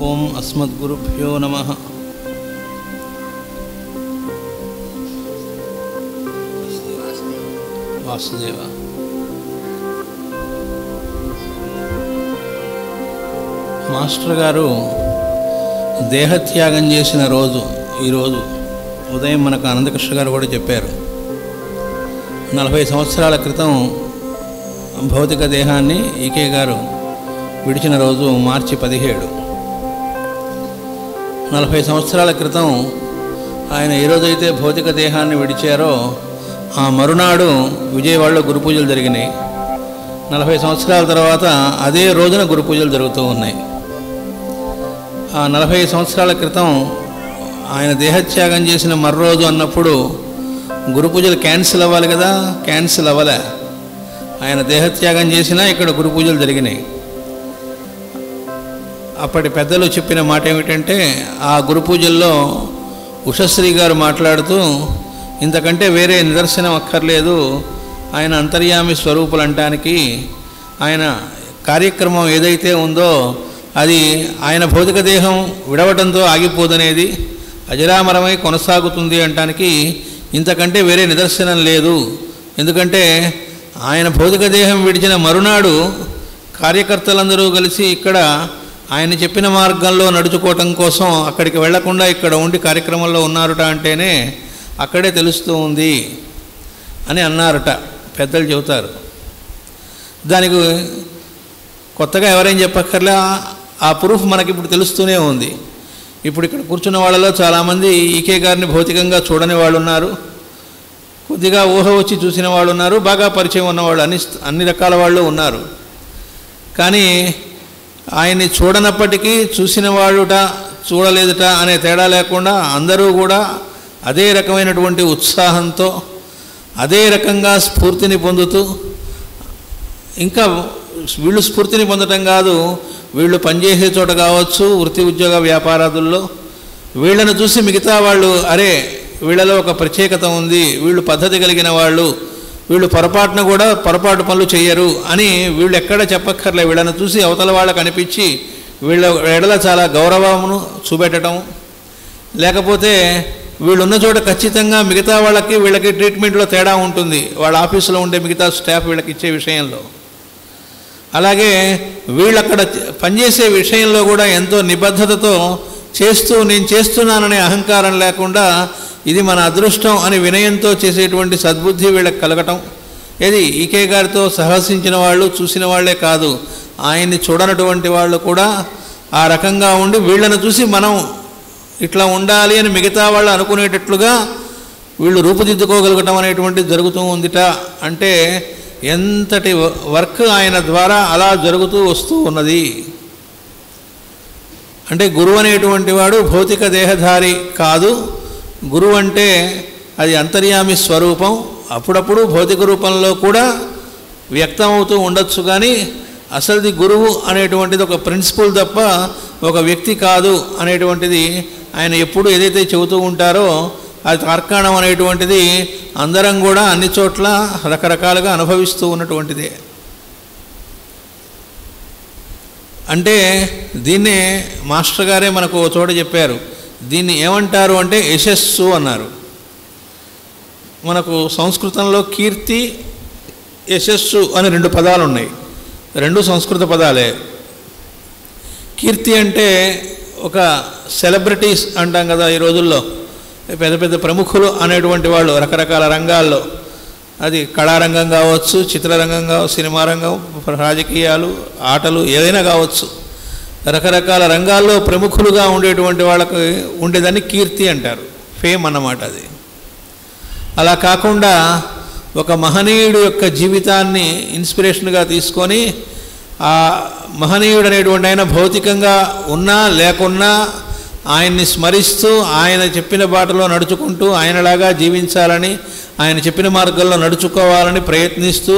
ఓం అస్మద్గురుభ్యో నమః. వాసుదేవ. మాస్టర్ గారు దేహత్యాగం చేసిన రోజు ఈరోజు ఉదయం మనకు ఆనందకృష్ణ గారు కూడా చెప్పారు. 40 సంవత్సరాల క్రితం భౌతిక దేహాన్ని ఈకే గారు విడిచిన రోజు మార్చి 17. 40 సంవత్సరాల క్రితం ఆయన ఏ రోజైతే భౌతిక దేహాన్ని విడిచారో ఆ మరునాడు విజయవాడలో గురు పూజలు జరిగినాయి. 40 సంవత్సరాల తర్వాత అదే రోజున గురు పూజలు జరుగుతూ ఉన్నాయి. ఆ 40 సంవత్సరాల క్రితం ఆయన దేహత్యాగం చేసిన మర్రోజు అన్నప్పుడు గురు పూజలు క్యాన్సిల్ అవ్వాలి కదా, క్యాన్సిల్ అవ్వలే. ఆయన దేహత్యాగం చేసినా ఇక్కడ గురు పూజలు జరిగినాయి. అప్పటి పెద్దలు చెప్పిన మాట ఏమిటంటే, ఆ గురు పూజల్లో ఉషశ్రీ గారు మాట్లాడుతూ, ఇంతకంటే వేరే నిదర్శనం అక్కర్లేదు ఆయన అంతర్యామి స్వరూపులు అంటానికి. ఆయన కార్యక్రమం ఏదైతే ఉందో అది ఆయన భౌతిక దేహం విడవటంతో ఆగిపోదనేది, అజరామరమై కొనసాగుతుంది అంటానికి ఇంతకంటే వేరే నిదర్శనం లేదు. ఎందుకంటే ఆయన భౌతిక దేహం విడిచిన మరునాడు కార్యకర్తలందరూ కలిసి ఇక్కడ ఆయన చెప్పిన మార్గంలో నడుచుకోవటం కోసం అక్కడికి వెళ్లకుండా ఇక్కడ ఉండి కార్యక్రమంలో ఉన్నారట అంటేనే అక్కడే తెలుస్తూ ఉంది అని అన్నారట పెద్దలు చెబుతారు. దానికి కొత్తగా ఎవరేం చెప్పక్కర్లే, ఆ ప్రూఫ్ మనకి ఇప్పుడు తెలుస్తూనే ఉంది. ఇప్పుడు ఇక్కడ కూర్చున్న వాళ్ళలో చాలామంది ఈకే గారిని భౌతికంగా చూడని వాళ్ళు ఉన్నారు, కొద్దిగా ఊహ వచ్చి చూసిన వాళ్ళు ఉన్నారు, బాగా పరిచయం ఉన్నవాళ్ళు, అన్ని రకాల వాళ్ళు ఉన్నారు. కానీ ఆయన్ని చూడనప్పటికీ చూసిన వాళ్ళుట చూడలేదుట అనే తేడా లేకుండా అందరూ కూడా అదే రకమైనటువంటి ఉత్సాహంతో అదే రకంగా స్ఫూర్తిని పొందుతూ, ఇంకా వీళ్ళు స్ఫూర్తిని పొందటం కాదు, వీళ్ళు పనిచేసే చోట కావచ్చు, వృత్తి ఉద్యోగ వ్యాపారాదుల్లో వీళ్ళను చూసి మిగతా వాళ్ళు అరే వీళ్ళలో ఒక ప్రత్యేకత ఉంది, వీళ్ళు పద్ధతి కలిగిన వాళ్ళు, వీళ్ళు పొరపాటు పనులు చేయరు అని వీళ్ళు ఎక్కడ చెప్పక్కర్లే. వీళ్ళని చూసి అవతల వాళ్ళకు అనిపించి వీళ్ళ ఎడల చాలా గౌరవమును చూపెట్టడం, లేకపోతే వీళ్ళున్న చోట ఖచ్చితంగా మిగతా వాళ్ళకి వీళ్ళకి ట్రీట్మెంట్లో తేడా ఉంటుంది, వాళ్ళ ఆఫీసులో ఉండే మిగతా స్టాఫ్ వీళ్ళకి ఇచ్చే విషయంలో. అలాగే వీళ్ళక్కడ పనిచేసే విషయంలో కూడా ఎంతో నిబద్ధతతో చేస్తూ నేను చేస్తున్నాననే అహంకారం లేకుండా ఇది మన అదృష్టం అని వినయంతో చేసేటువంటి సద్బుద్ధి వీళ్ళకి కలగటం. ఇది ఈకే గారితో సహసించిన వాళ్ళు చూసిన వాళ్లే కాదు, ఆయన్ని చూడనటువంటి వాళ్ళు కూడా ఆ రకంగా ఉండి వీళ్ళను చూసి మనం ఇట్లా ఉండాలి అని మిగతా వాళ్ళు అనుకునేటట్లుగా వీళ్ళు రూపుదిద్దుకోగలగటం అనేటువంటిది జరుగుతూ ఉందిట. అంటే ఎంతటి వర్క్ ఆయన ద్వారా అలా జరుగుతూ వస్తూ ఉన్నది. అంటే గురువు అనేటువంటి వాడు భౌతిక దేహధారి కాదు, గురువు అంటే అది అంతర్యామి స్వరూపం. అప్పుడప్పుడు భౌతిక రూపంలో కూడా వ్యక్తమవుతూ ఉండొచ్చు, కానీ అసలుది గురువు అనేటువంటిది ఒక ప్రిన్సిపల్ తప్ప ఒక వ్యక్తి కాదు అనేటువంటిది ఆయన ఎప్పుడు ఏదైతే చెబుతూ ఉంటారో అది తార్కాణం అనేటువంటిది అందరం కూడా అన్ని చోట్ల రకరకాలుగా అనుభవిస్తూ ఉన్నటువంటిదే. అంటే దీన్నే మాస్టర్ గారే మనకు ఒక చోట చెప్పారు, దీన్ని ఏమంటారు అంటే యశస్సు అన్నారు. మనకు సంస్కృతంలో కీర్తి యశస్సు అని 2 పదాలు ఉన్నాయి, 2 సంస్కృత పదాలే. కీర్తి అంటే ఒక సెలబ్రిటీస్ అంటాం కదా ఈ రోజుల్లో, పెద్ద పెద్ద ప్రముఖులు అనేటువంటి వాళ్ళు రకరకాల రంగాల్లో, అది కళారంగం కావచ్చు, చిత్రరంగం కావచ్చు, సినిమా రంగం, రాజకీయాలు, ఆటలు, ఏదైనా కావచ్చు, రకరకాల రంగాల్లో ప్రముఖులుగా ఉండేటువంటి వాళ్ళకి ఉండేదాన్ని కీర్తి అంటారు, ఫేమ్ అన్నమాట అది. అలా కాకుండా ఒక మహనీయుడు యొక్క జీవితాన్ని ఇన్స్పిరేషన్గా తీసుకొని ఆ మహనీయుడు అనేటువంటి ఆయన భౌతికంగా ఉన్నా లేకున్నా ఆయన్ని స్మరిస్తూ ఆయన చెప్పిన బాటలో నడుచుకుంటూ ఆయనలాగా జీవించాలని, ఆయన చెప్పిన మార్గంలో నడుచుకోవాలని ప్రయత్నిస్తూ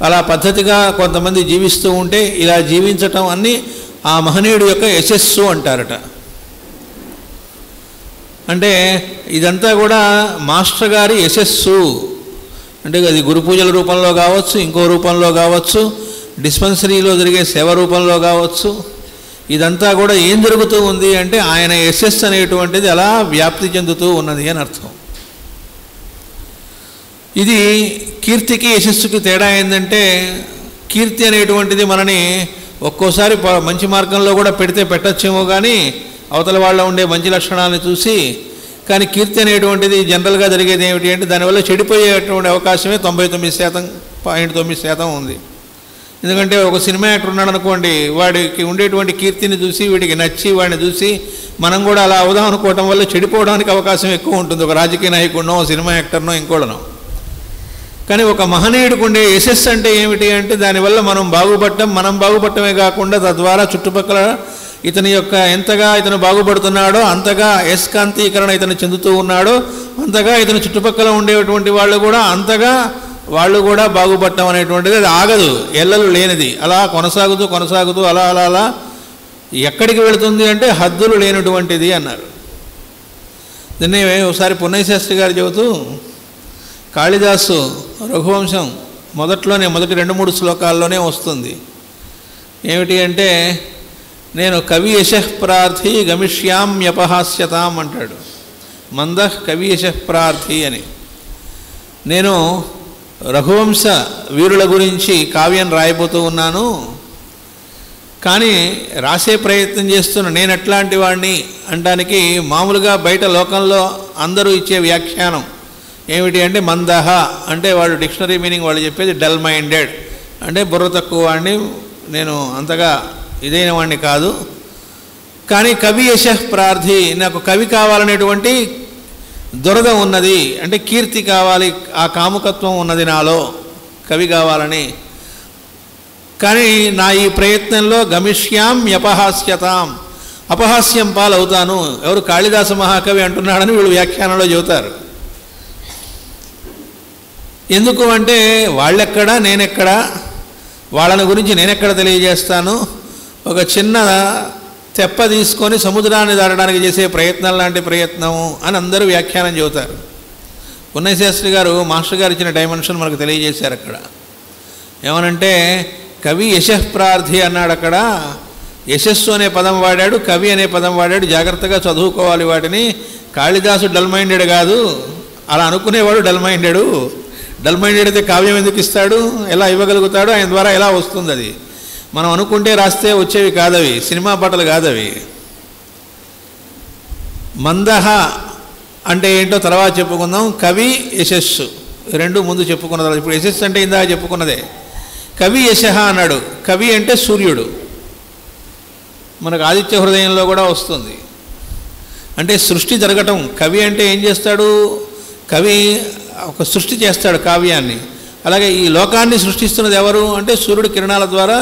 అలా పద్ధతిగా కొంతమంది జీవిస్తూ ఉంటే ఇలా జీవించటం అన్నీ ఆ మహనీయుడి యొక్క యశస్సు అంటారట. అంటే ఇదంతా కూడా మాస్టర్ గారి యశస్సు. అంటే అది గురు పూజల రూపంలో కావచ్చు, ఇంకో రూపంలో కావచ్చు, డిస్పెన్సరీలో జరిగే సేవ రూపంలో కావచ్చు, ఇదంతా కూడా ఏం జరుగుతూ ఉంది అంటే ఆయన యశస్సు అనేటువంటిది అలా వ్యాప్తి చెందుతూ ఉన్నది అని అర్థం. ఇది కీర్తికి యశస్సుకి తేడా ఏంటంటే, కీర్తి అనేటువంటిది మనని ఒక్కోసారి మంచి మార్గంలో కూడా పెడితే పెట్టచ్చేమో కానీ అవతల వాళ్ళ ఉండే మంచి లక్షణాలను చూసి, కానీ కీర్తి అనేటువంటిది జనరల్గా జరిగేది ఏమిటి అంటే దానివల్ల చెడిపోయేటువంటి అవకాశమే 99.9% ఉంది. ఎందుకంటే ఒక సినిమా యాక్టర్ ఉన్నాడు అనుకోండి, వాడికి ఉండేటువంటి కీర్తిని చూసి వీడికి నచ్చి వాడిని చూసి మనం కూడా అలా అవుదాం అనుకోవటం వల్ల చెడిపోవడానికి అవకాశం ఎక్కువ ఉంటుంది, ఒక రాజకీయ నాయకుడినో సినిమా యాక్టర్నో ఇంకోడనో. కానీ ఒక మహనీయుడికి ఉండే యశస్సు అంటే ఏమిటి అంటే దానివల్ల మనం బాగుపడటమే కాకుండా తద్వారా చుట్టుపక్కల ఇతని యొక్క ఎంతగా ఇతను బాగుపడుతున్నాడో అంతగా యస్కాంతీకరణ ఇతను చెందుతూ ఉన్నాడో అంతగా ఇతను చుట్టుపక్కల ఉండేటువంటి వాళ్ళు కూడా అంతగా వాళ్ళు కూడా బాగుపడటం అనేటువంటిది అది ఆగదు, ఎల్లలు లేనిది, అలా కొనసాగుతూ అలా ఎక్కడికి వెళుతుంది అంటే హద్దులు లేనటువంటిది అన్నారు. దీన్ని ఒకసారి పున్నయ్య శాస్త్రి గారు చెబుతూ, కాళిదాసు రఘువంశం మొదటి 2-3 శ్లోకాల్లోనే వస్తుంది. ఏమిటి అంటే, నేను కవి యశః ప్రార్థి గమిష్యామ్యపహాస్యతాం అంటాడు. మందః కవి యశః ప్రార్థి అని. నేను రఘువంశ వీరుల గురించి కావ్యం రాయబోతూ ఉన్నాను, కానీ రాసే ప్రయత్నం చేస్తున్న నేను ఎట్లాంటి వాడిని అనడానికి మామూలుగా బయట లోకంలో అందరూ ఇచ్చే వ్యాఖ్యానం ఏమిటి అంటే, మందహ అంటే వాడు డిక్షనరీ మీనింగ్ వాళ్ళు చెప్పేది డల్ మైండెడ్ అంటే బుర్ర తక్కువ వాడిని, నేను అంతగా ఇదైన వాడిని కాదు. కానీ కవి యశః ప్రార్థి, నాకు కవి కావాలనేటువంటి దురద ఉన్నది, అంటే కీర్తి కావాలి, ఆ కాముకత్వం ఉన్నది నాలో, కవి కావాలని. కానీ నా ఈ ప్రయత్నంలో గమిష్యామ్యపహాస్యతాం, అపహాస్యం పాలవుతాను. ఎవరు? కాళిదాస మహాకవి అంటున్నాడని వీళ్ళు వ్యాఖ్యానంలో చెబుతారు. ఎందుకు అంటే వాళ్ళెక్కడా నేనెక్కడా, వాళ్ళని గురించి నేనెక్కడ తెలియజేస్తాను. ఒక చిన్న తెప్ప తీసుకొని సముద్రాన్ని దాటడానికి చేసే ప్రయత్నం లాంటి ప్రయత్నము అని అందరూ వ్యాఖ్యానం చెబుతారు. పున్నయ్య శాస్త్రి గారు మాస్టర్ గారు ఇచ్చిన డైమెన్షన్ మనకు తెలియజేశారు. అక్కడ ఏమనంటే కవి యశః ప్రార్థి అన్నాడు. అక్కడ యశస్సు అనే పదం వాడాడు, కవి అనే పదం వాడాడు. జాగ్రత్తగా చదువుకోవాలి వాటిని. కాళిదాసు డల్ మైండెడ్ కాదు, అలా అనుకునేవాడు డల్ మైండెడు. డల్ మైండెడ్ అయితే కావ్యం ఎందుకు ఇస్తాడు, ఎలా ఇవ్వగలుగుతాడు, ఆయన ద్వారా ఎలా వస్తుంది? అది మనం అనుకుంటే రాస్తే వచ్చేవి కాదవి, సినిమా పాటలు కాదవి. మందహ అంటే ఏంటో తర్వాత చెప్పుకుందాం. కవి యశస్సు రెండు ముందు చెప్పుకున్న తర్వాత ఇప్పుడు యశస్సు అంటే ఇందాక చెప్పుకున్నదే. కవి యశః అన్నాడు. కవి అంటే సూర్యుడు, మనకు ఆదిత్య హృదయంలో కూడా వస్తుంది. అంటే సృష్టి జరగటం. కవి అంటే ఏం చేస్తాడు? కవి ఒక సృష్టి చేస్తాడు కావ్యాన్ని. అలాగే ఈ లోకాన్ని సృష్టిస్తున్నది ఎవరు అంటే సూర్యుడి కిరణాల ద్వారా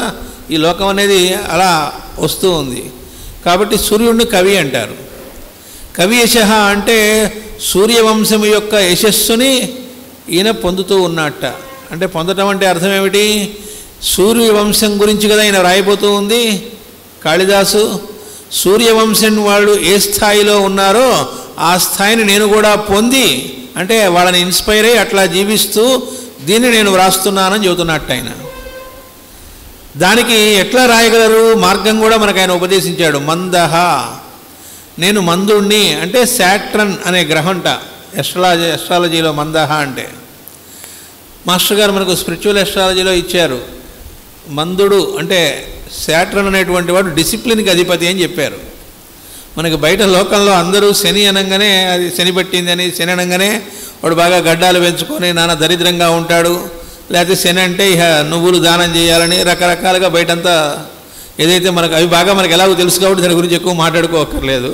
ఈ లోకం అనేది అలా వస్తూ ఉంది. కాబట్టి సూర్యుడిని కవి అంటారు. కవి యశః అంటే సూర్యవంశము యొక్క యశస్సుని ఈయన పొందుతూ ఉన్నట్ట. అంటే పొందటం అంటే అర్థం ఏమిటి? సూర్యవంశం గురించి కదా ఈయన రాయబోతూ ఉంది కాళిదాసు. సూర్యవంశం వాళ్ళు ఏ స్థాయిలో ఉన్నారో ఆ స్థాయిని నేను కూడా పొంది, అంటే వాళ్ళని ఇన్స్పైర్ అయ్యి అట్లా జీవిస్తూ దీన్ని నేను వ్రాస్తున్నానని చెబుతున్నట్టు ఆయన. దానికి ఎట్లా రాయగలరు మార్గం కూడా మనకు ఆయన ఉపదేశించాడు. మందహ, నేను మందుణ్ణి అంటే శాట్రన్ అనే గ్రహంట ఎస్ట్రాలజీలో మందహ అంటే. మాస్టర్ గారు మనకు స్పిరిచువల్ ఎస్ట్రాలజీలో ఇచ్చారు. మందుడు అంటే శాట్రన్ అనేటువంటి వాడు డిసిప్లిన్కి అధిపతి అని చెప్పారు. మనకి బయట లోకంలో అందరూ శని అనగానే అది శని పట్టింది అని, శని అనగానే వాడు బాగా గడ్డాలు పెంచుకొని నానా దరిద్రంగా ఉంటాడు, లేకపోతే శని అంటే ఇక నువ్వులు దానం చేయాలని రకరకాలుగా బయటంతా ఏదైతే మనకు అవి బాగా మనకు ఎలాగో తెలుసు కాబట్టి దాని గురించి ఎక్కువ మాట్లాడుకోక్కర్లేదు.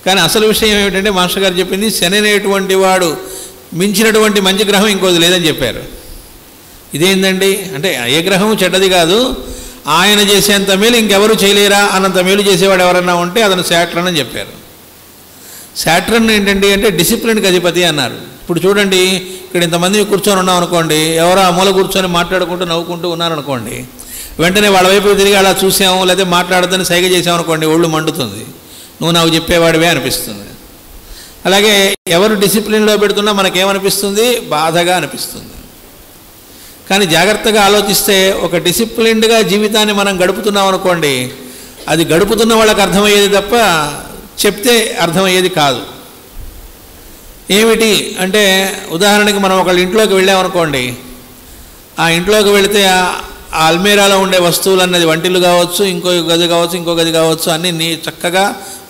కానీ అసలు విషయం ఏమిటంటే మాస్టర్ గారు చెప్పింది శని అనేటువంటి వాడు మించినటువంటి మంచి గ్రహం ఇంకోది లేదని చెప్పారు. ఇదేందండి అంటే ఏ గ్రహం చెడ్డది కాదు, ఆయన చేసేంత మేలు ఇంకెవరు చేయలేరా అన్నంత మేలు చేసేవాడు ఎవరన్నా ఉంటే అతను శాట్రన్ అని చెప్పారు. శాట్రన్ ఏంటండి అంటే డిసిప్లిన్కి అధిపతి అన్నారు. ఇప్పుడు చూడండి, ఇక్కడ ఇంతమంది కూర్చొని ఉన్నాం అనుకోండి, ఎవరో ఆ మూల కూర్చొని మాట్లాడుకుంటూ నవ్వుకుంటూ ఉన్నారనుకోండి, వెంటనే వాళ్ళ వైపు తిరిగి అలా చూసాము లేకపోతే మాట్లాడుతూనే సైగ చేసామనుకోండి, ఒళ్ళు మండుతుంది, నువ్వు నాకు చెప్పేవాడివే అనిపిస్తుంది. అలాగే ఎవరు డిసిప్లిన్లో పెడుతున్నా మనకేమనిపిస్తుంది? బాధగా అనిపిస్తుంది. కానీ జాగ్రత్తగా ఆలోచిస్తే ఒక డిసిప్లిన్డ్గా జీవితాన్ని మనం గడుపుతున్నాం అనుకోండి, అది గడుపుతున్న వాళ్ళకి అర్థమయ్యేది తప్ప చెప్తే అర్థమయ్యేది కాదు. ఏమిటి అంటే ఉదాహరణకి మనం ఒకళ్ళ ఇంట్లోకి వెళ్ళామనుకోండి, ఆ ఇంట్లోకి వెళితే ఆ అల్మేరాలో ఉండే వస్తువులు అన్నది వంటిల్లు కావచ్చు, ఇంకో గది కావచ్చు, ఇంకో గది కావచ్చు, అన్నీ చక్కగా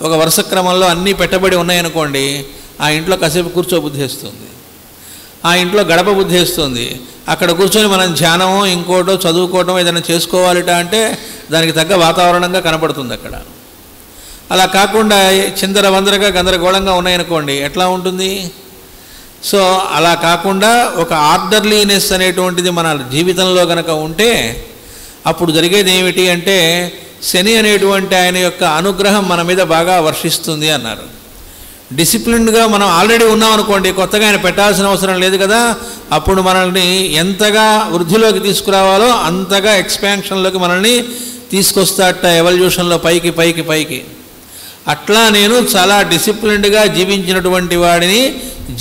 ఒక వరుస క్రమంలో అన్నీ పెట్టబడి ఉన్నాయనుకోండి, ఆ ఇంట్లో కాసేపు కూర్చోబుద్ధి వేస్తుంది, ఆ ఇంట్లో గడప బుద్ధి వేస్తుంది. అక్కడ కూర్చొని మనం ధ్యానమో ఇంకోటో చదువుకోవటం ఏదైనా చేసుకోవాలిట అంటే దానికి తగ్గ వాతావరణంగా కనపడుతుంది అక్కడ. అలా కాకుండా చిందర వందరగా గందరగోళంగా ఉన్నాయనుకోండి, ఎట్లా ఉంటుంది? సో అలా కాకుండా ఒక ఆర్డర్లీనెస్ అనేటువంటిది మన జీవితంలో కనుక ఉంటే అప్పుడు జరిగేది ఏమిటి అంటే శని అనేటువంటి ఆయన యొక్క అనుగ్రహం మన మీద బాగా వర్షిస్తుంది అన్నారు. డిసిప్లిన్డ్గా మనం ఆల్రెడీ ఉన్నాం అనుకోండి, కొత్తగా ఆయన పెట్టాల్సిన అవసరం లేదు కదా. అప్పుడు మనల్ని ఎంతగా వృద్ధిలోకి తీసుకురావాలో అంతగా ఎక్స్పాన్షన్లోకి మనల్ని తీసుకొస్తాట, ఎవల్యూషన్లో పైకి పైకి పైకి. అట్లా నేను చాలా డిసిప్లిన్డ్గా జీవించినటువంటి వాడిని,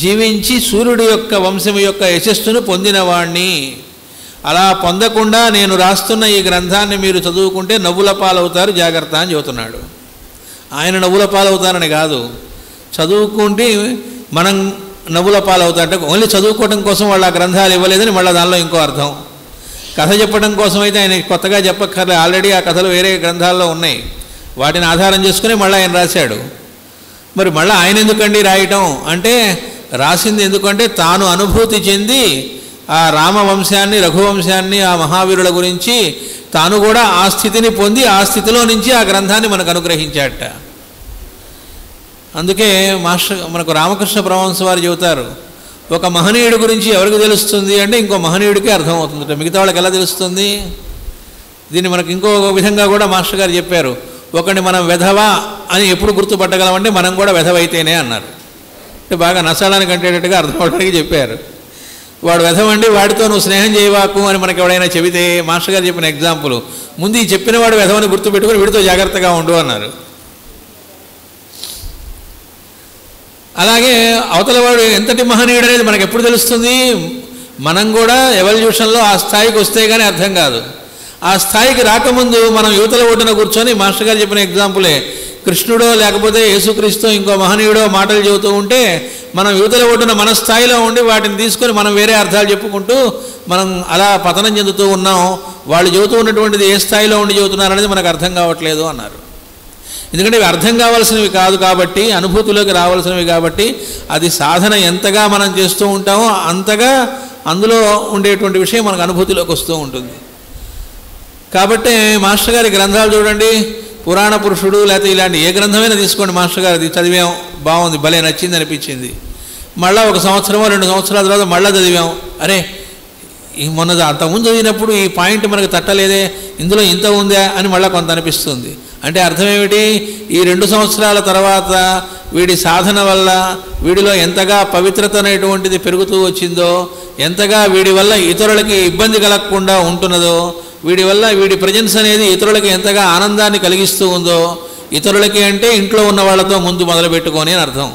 జీవించి సూర్యుడి యొక్క వంశం యొక్క యశస్సును పొందినవాడిని. అలా పొందకుండా నేను రాస్తున్న ఈ గ్రంథాన్ని మీరు చదువుకుంటే నవ్వుల పాలవుతారు, జాగ్రత్త అని చెబుతున్నాడు. ఆయన నవ్వుల పాలవుతారని కాదు, చదువుకుంటే మనం నవ్వుల పాలవుతారంటే ఓన్లీ చదువుకోవడం కోసం వాళ్ళు ఆ గ్రంథాలు ఇవ్వలేదని మళ్ళీ దానిలో ఇంకో అర్థం. కథ చెప్పడం కోసం అయితే ఆయన కొత్తగా చెప్పక్కర్లే, ఆల్రెడీ ఆ కథలు వేరే గ్రంథాల్లో ఉన్నాయి, వాటిని ఆధారం చేసుకుని మళ్ళీ ఆయన రాశాడు. మరి మళ్ళీ ఆయన ఎందుకండి రాయటం అంటే, రాసింది ఎందుకంటే తాను అనుభూతి చెంది ఆ రామవంశాన్ని, రఘువంశాన్ని, ఆ మహావీరుల గురించి తాను కూడా ఆ స్థితిని పొంది ఆ స్థితిలో నుంచి ఆ గ్రంథాన్ని మనకు అనుగ్రహించాట. అందుకే మనకు రామకృష్ణ పరమహంస వారు చెబుతారు, ఒక మహనీయుడి గురించి ఎవరికి తెలుస్తుంది అంటే ఇంకో మహనీయుడికే అర్థమవుతుంది, మిగతా వాళ్ళకి ఎలా తెలుస్తుంది? దీన్ని మనకు ఇంకో విధంగా కూడా మాస్టర్ గారు చెప్పారు. ఒకటి మనం వెధవా అని ఎప్పుడు గుర్తుపట్టగలమంటే మనం కూడా వెధవైతేనే అన్నారు. అంటే బాగా నసాడానికి అంటేటట్టుగా అర్థం అవడానికి చెప్పారు. వాడు వెధవండి, వాడితో నువ్వు స్నేహం చేయవాకు అని మనకి ఎవడైనా చెబితే మాస్టర్ గారు చెప్పిన ఎగ్జాంపుల్, ముందు ఈ చెప్పిన వాడు వెధవని గుర్తుపెట్టుకుని వీడితో జాగ్రత్తగా ఉండు అన్నారు. అలాగే అవతల వాడు ఎంతటి మహనీయుడు అనేది మనకు ఎప్పుడు తెలుస్తుంది? మనం కూడా ఎవల్యూషన్లో ఆ స్థాయికి వస్తే కానీ అర్థం కాదు. ఆ స్థాయికి రాకముందు మనం యువతల ఒడ్డున కూర్చొని మాస్టర్ గారు చెప్పిన ఎగ్జాంపులే, కృష్ణుడో లేకపోతే యేసుక్రీస్తు ఇంకో మహనీయుడో మాటలు చెబుతూ ఉంటే మనం యువతల ఒడ్డున మన స్థాయిలో ఉండి వాటిని తీసుకొని మనం వేరే అర్థాలు చెప్పుకుంటూ మనం అలా పతనం చెందుతూ ఉన్నాం. వాళ్ళు చెబుతూ ఉన్నటువంటిది ఏ స్థాయిలో ఉండి చెబుతున్నారు అనేది మనకు అర్థం కావట్లేదు అన్నారు. ఎందుకంటే ఇవి అర్థం కావాల్సినవి కాదు కాబట్టి, అనుభూతిలోకి రావాల్సినవి కాబట్టి, అది సాధన ఎంతగా మనం చేస్తూ ఉంటామో అంతగా అందులో ఉండేటువంటి విషయం మనకు అనుభూతిలోకి వస్తూ ఉంటుంది. కాబట్టి మాస్టర్ గారి గ్రంథాలు చూడండి, పురాణ పురుషుడు లేకపోతే ఇలాంటి ఏ గ్రంథమైనా తీసుకోండి, మాస్టర్ గారిది చదివాం, బాగుంది, భలే నచ్చింది అనిపించింది. మళ్ళీ ఒక సంవత్సరమో 2 సంవత్సరాల తర్వాత మళ్ళీ చదివాం, అరే మొన్న అంతకుముందు చదివినప్పుడు ఈ పాయింట్ మనకు తట్టలేదే, ఇందులో ఇంత ఉందా అని మళ్ళీ కొంత అనిపిస్తుంది. అంటే అర్థం ఏమిటి? ఈ 2 సంవత్సరాల తర్వాత వీడి సాధన వల్ల వీడిలో ఎంతగా పవిత్రత అనేటువంటిది పెరుగుతూ వచ్చిందో, ఎంతగా వీడి వల్ల ఇతరులకి ఇబ్బంది కలగకుండా ఉంటున్నదో, వీడి వల్ల వీడి ప్రజెన్స్ అనేది ఇతరులకి ఎంతగా ఆనందాన్ని కలిగిస్తూ ఉందో, ఇతరులకి అంటే ఇంట్లో ఉన్న వాళ్ళతో ముందు మొదలుపెట్టుకొని అని అర్థం.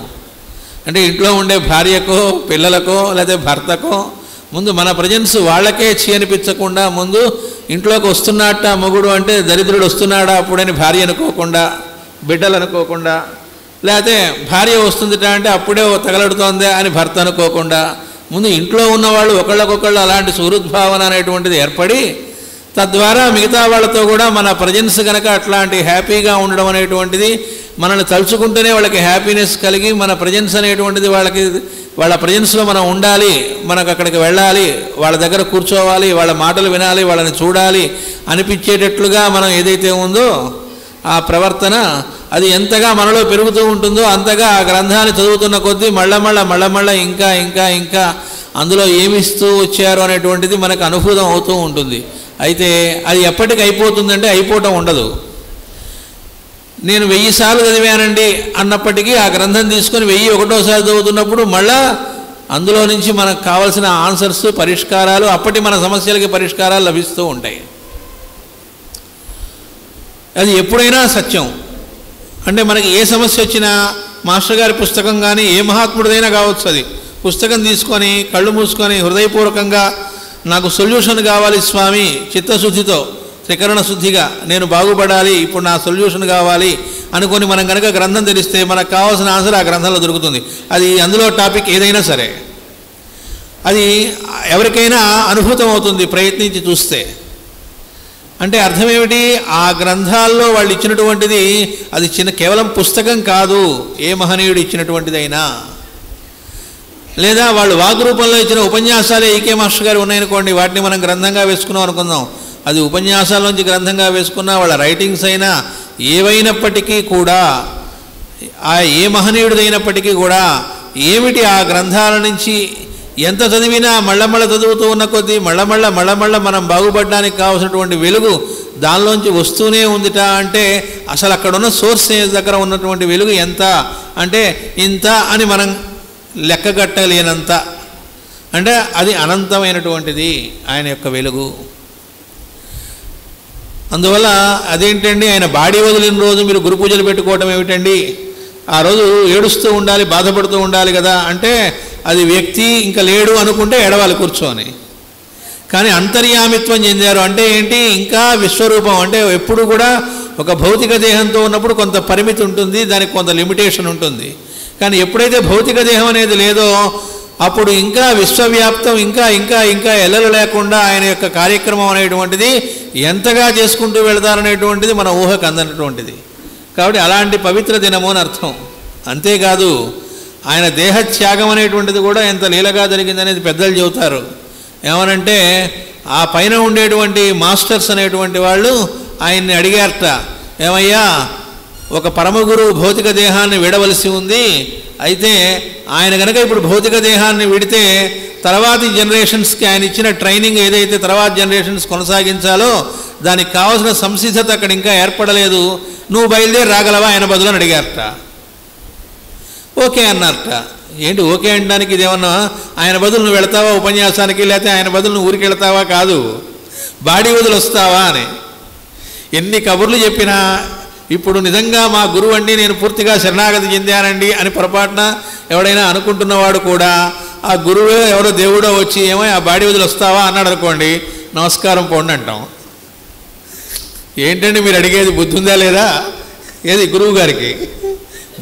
అంటే ఇంట్లో ఉండే భార్యకో పిల్లలకో లేకపోతే భర్తకో ముందు మన ప్రజెన్స్ వాళ్ళకే అనిపించకుండా ముందు ఇంట్లోకి వస్తున్నాట మొగుడు అంటే దరిద్రుడు వస్తున్నాడా అప్పుడని భార్య అనుకోకుండా, బిడ్డలు అనుకోకుండా, లేకపోతే భార్య వస్తుందిట అంటే అప్పుడే తగలడుతోందే అని భర్త అనుకోకుండా, ముందు ఇంట్లో ఉన్నవాళ్ళు ఒకళ్ళకొకళ్ళు అలాంటి సుహృద్భావన అనేటువంటిది ఏర్పడి తద్వారా మిగతా వాళ్ళతో కూడా మన ప్రజెన్స్ కనుక అట్లాంటి హ్యాపీగా ఉండడం అనేటువంటిది, మనల్ని తలుచుకుంటూనే వాళ్ళకి హ్యాపీనెస్ కలిగి మన ప్రజెన్స్ అనేటువంటిది వాళ్ళ ప్రజెన్స్లో మనం ఉండాలి, మనకు అక్కడికి వెళ్ళాలి, వాళ్ళ దగ్గర కూర్చోవాలి, వాళ్ళ మాటలు వినాలి, వాళ్ళని చూడాలి అనిపించేటట్లుగా మనం ఏదైతే ఉందో ఆ ప్రవర్తన అది ఎంతగా మనలో పెరుగుతూ ఉంటుందో అంతగా ఆ గ్రంథాన్ని చదువుతున్న కొద్దీ మళ్ళా ఇంకా ఇంకా ఇంకా అందులో ఏమిస్తూ వచ్చారు అనేటువంటిది మనకు అనుభూతం అవుతూ ఉంటుంది. అయితే అది ఎప్పటికి అయిపోతుందంటే అయిపోవటం ఉండదు. నేను 1000 సార్లు చదివానండి అన్నప్పటికీ ఆ గ్రంథం తీసుకొని 1001సారి చదువుతున్నప్పుడు మళ్ళా అందులో నుంచి మనకు కావాల్సిన ఆన్సర్స్, పరిష్కారాలు, అప్పటి మన సమస్యలకి పరిష్కారాలు లభిస్తూ ఉంటాయి. అది ఎప్పుడైనా సత్యం. అంటే మనకి ఏ సమస్య వచ్చినా మాస్టర్ గారి పుస్తకం కానీ ఏ మహాత్ముడిదైనా కావచ్చు, అది పుస్తకం తీసుకొని కళ్ళు మూసుకొని హృదయపూర్వకంగా నాకు సొల్యూషన్ కావాలి స్వామి చిత్తశుద్ధితో త్రికరణ శుద్ధిగా నేను బాగుపడాలి, ఇప్పుడు నా సొల్యూషన్ కావాలి అనుకొని మనం కనుక గ్రంథం తెలిస్తే మనకు కావాల్సిన ఆన్సర్ ఆ గ్రంథంలో దొరుకుతుంది. అది అందులో టాపిక్ ఏదైనా సరే అది ఎవరికైనా అనుభూతం అవుతుంది ప్రయత్నించి చూస్తే. అంటే అర్థం ఏమిటి? ఆ గ్రంథాల్లో వాళ్ళు ఇచ్చినటువంటిది అది కేవలం పుస్తకం కాదు, ఏ మహనీయుడు ఇచ్చినటువంటిదైనా, లేదా వాళ్ళు వాగ్రూపంలో ఇచ్చిన ఉపన్యాసాలే ఈకే మాస్టర్ గారు ఉన్నాయనుకోండి, వాటిని మనం గ్రంథంగా వేసుకున్నాం అనుకుందాం. అది ఉపన్యాసాల నుంచి గ్రంథంగా వేసుకున్నా వాళ్ళ రైటింగ్స్ అయినా ఏవైనప్పటికీ కూడా, ఆ ఏ మహనీయుడిదైనప్పటికీ కూడా ఏమిటి ఆ గ్రంథాల నుంచి ఎంత చదివినా మళ్ళమళ్ళ చదువుతూ ఉన్న కొద్దీ మళ్ళమళ్ళ మనం బాగుపడడానికి కావాల్సినటువంటి వెలుగు దానిలోంచి వస్తూనే ఉందిట. అంటే అసలు అక్కడున్న సోర్స్ దగ్గర ఉన్నటువంటి వెలుగు ఎంత అంటే ఇంత అని మనం లెక్కగట్టలేనంత, అంటే అది అనంతమైనటువంటిది ఆయన యొక్క వెలుగు. అందువల్ల అదేంటండి, ఆయన బాడీ వదిలిన రోజు మీరు గురు పూజలు పెట్టుకోవటం ఏమిటండి? ఆ రోజు ఏడుస్తూ ఉండాలి, బాధపడుతూ ఉండాలి కదా. అంటే అది వ్యక్తి ఇంకా లేడు అనుకుంటే ఎడవాలి కూర్చొని. కానీ అంతర్యామిత్వం చెందారు అంటే ఏంటి? ఇంకా విశ్వరూపం అంటే ఎప్పుడు కూడా ఒక భౌతిక దేహంతో ఉన్నప్పుడు కొంత పరిమితి ఉంటుంది, దానికి కొంత లిమిటేషన్ ఉంటుంది. కానీ ఎప్పుడైతే భౌతిక దేహం అనేది లేదో అప్పుడు ఇంకా విశ్వవ్యాప్తం, ఇంకా ఇంకా ఇంకా ఎల్లలు లేకుండా ఆయన యొక్క కార్యక్రమం అనేటువంటిది ఎంతగా చేసుకుంటూ వెళతారనేటువంటిది మన ఊహకు అందనటువంటిది. కాబట్టి అలాంటి పవిత్ర దినము అని అర్థం. అంతేకాదు ఆయన దేహత్యాగం అనేటువంటిది కూడా ఎంత లీలగా జరిగిందనేది పెద్దలు చెబుతారు. ఏమనంటే ఆ పైన ఉండేటువంటి మాస్టర్స్ అనేటువంటి వాళ్ళు ఆయన్ని అడిగారట, ఏమయ్యా ఒక పరమగురువు భౌతిక దేహాన్ని విడవలసి ఉంది, అయితే ఆయన కనుక ఇప్పుడు భౌతిక దేహాన్ని విడితే తర్వాతి జనరేషన్స్కి ఆయన ఇచ్చిన ట్రైనింగ్ ఏదైతే తర్వాత జనరేషన్స్ కొనసాగించాలో దానికి కావాల్సిన సంసిద్ధత అక్కడ ఇంకా ఏర్పడలేదు, నువ్వు బయలుదేరి రాగలవా ఆయన బదులు అని అడిగారట. ఓకే అన్నారట. ఏంటి ఓకే అనడానికి ఇదేమన్నా ఆయన బదులు నువ్వు వెళతావా ఉపన్యాసానికి, లేకపోతే ఆయన బదులు నువ్వు ఊరికి వెళతావా కాదు, బాడీ వదులు వస్తావా అని. ఎన్ని కబుర్లు చెప్పినా ఇప్పుడు నిజంగా మా గురువు అండి నేను పూర్తిగా శరణాగతి చెందానండి అని పొరపాటున ఎవడైనా అనుకుంటున్నవాడు కూడా ఆ గురువే ఎవరో దేవుడో వచ్చి ఏమో ఆ బాడీ వదిలి వస్తావా అన్నాడు అనుకోండి, నమస్కారం పోండి అంటాం. ఏంటండి మీరు అడిగేది బుద్ధి ఉందా లేదా? ఏది గురువు గారికి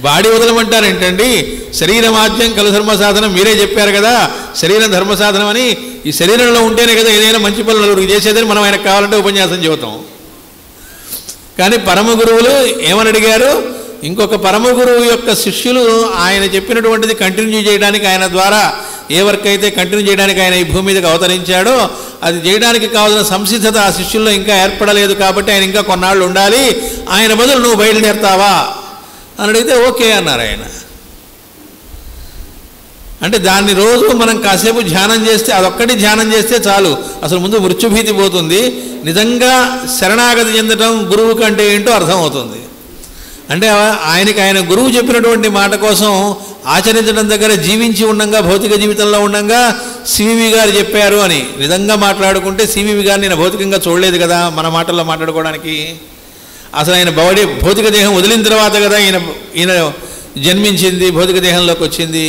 బాడీ వదలమంటారు ఏంటండి? శరీరమాద్యం కలు ధర్మ సాధనం మీరే చెప్పారు కదా, శరీరం ధర్మ సాధనం అని. ఈ శరీరంలో ఉంటేనే కదా ఏదైనా మంచి పనులు నలుగురికి చేసేదని మనం ఆయనకు కావాలంటే ఉపన్యాసం చెబుతాం. కానీ పరమ గురువులు ఏమని అడిగారు? ఇంకొక పరమ గురువు యొక్క శిష్యులు ఆయన చెప్పినటువంటిది కంటిన్యూ చేయడానికి, ఆయన ద్వారా ఏ వర్క్ అయితే కంటిన్యూ చేయడానికి ఆయన ఈ భూమి మీదకి అవతరించాడో అది చేయడానికి కావాల్సిన సంసిద్ధత ఆ శిష్యుల్లో ఇంకా ఏర్పడలేదు, కాబట్టి ఆయన ఇంకా కొన్నాళ్ళు ఉండాలి, ఆయన బదులు నువ్వు బయలుదేరతావా అని అడిగితే ఓకే అన్నారు ఆయన. అంటే దాన్ని రోజు మనం కాసేపు ధ్యానం చేస్తే, అదొక్కటి ధ్యానం చేస్తే చాలు, అసలు ముందు మృత్యుభీతి పోతుంది. నిజంగా శరణాగతి చెందటం గురువు కంటే ఏంటో అర్థమవుతుంది. అంటే ఆయనకి ఆయన గురువు చెప్పినటువంటి మాట కోసం ఆచరించడం దగ్గర జీవించి ఉండంగా, భౌతిక జీవితంలో ఉండంగా సివివి గారు చెప్పారు అని నిజంగా మాట్లాడుకుంటే, సివివి గారిని నేను భౌతికంగా చూడలేదు కదా మన మాటల్లో మాట్లాడుకోవడానికి. అసలు ఆయన భౌతిక దేహం వదిలిన తర్వాత కదా ఈయన జన్మించింది, భౌతిక దేహంలోకి వచ్చింది.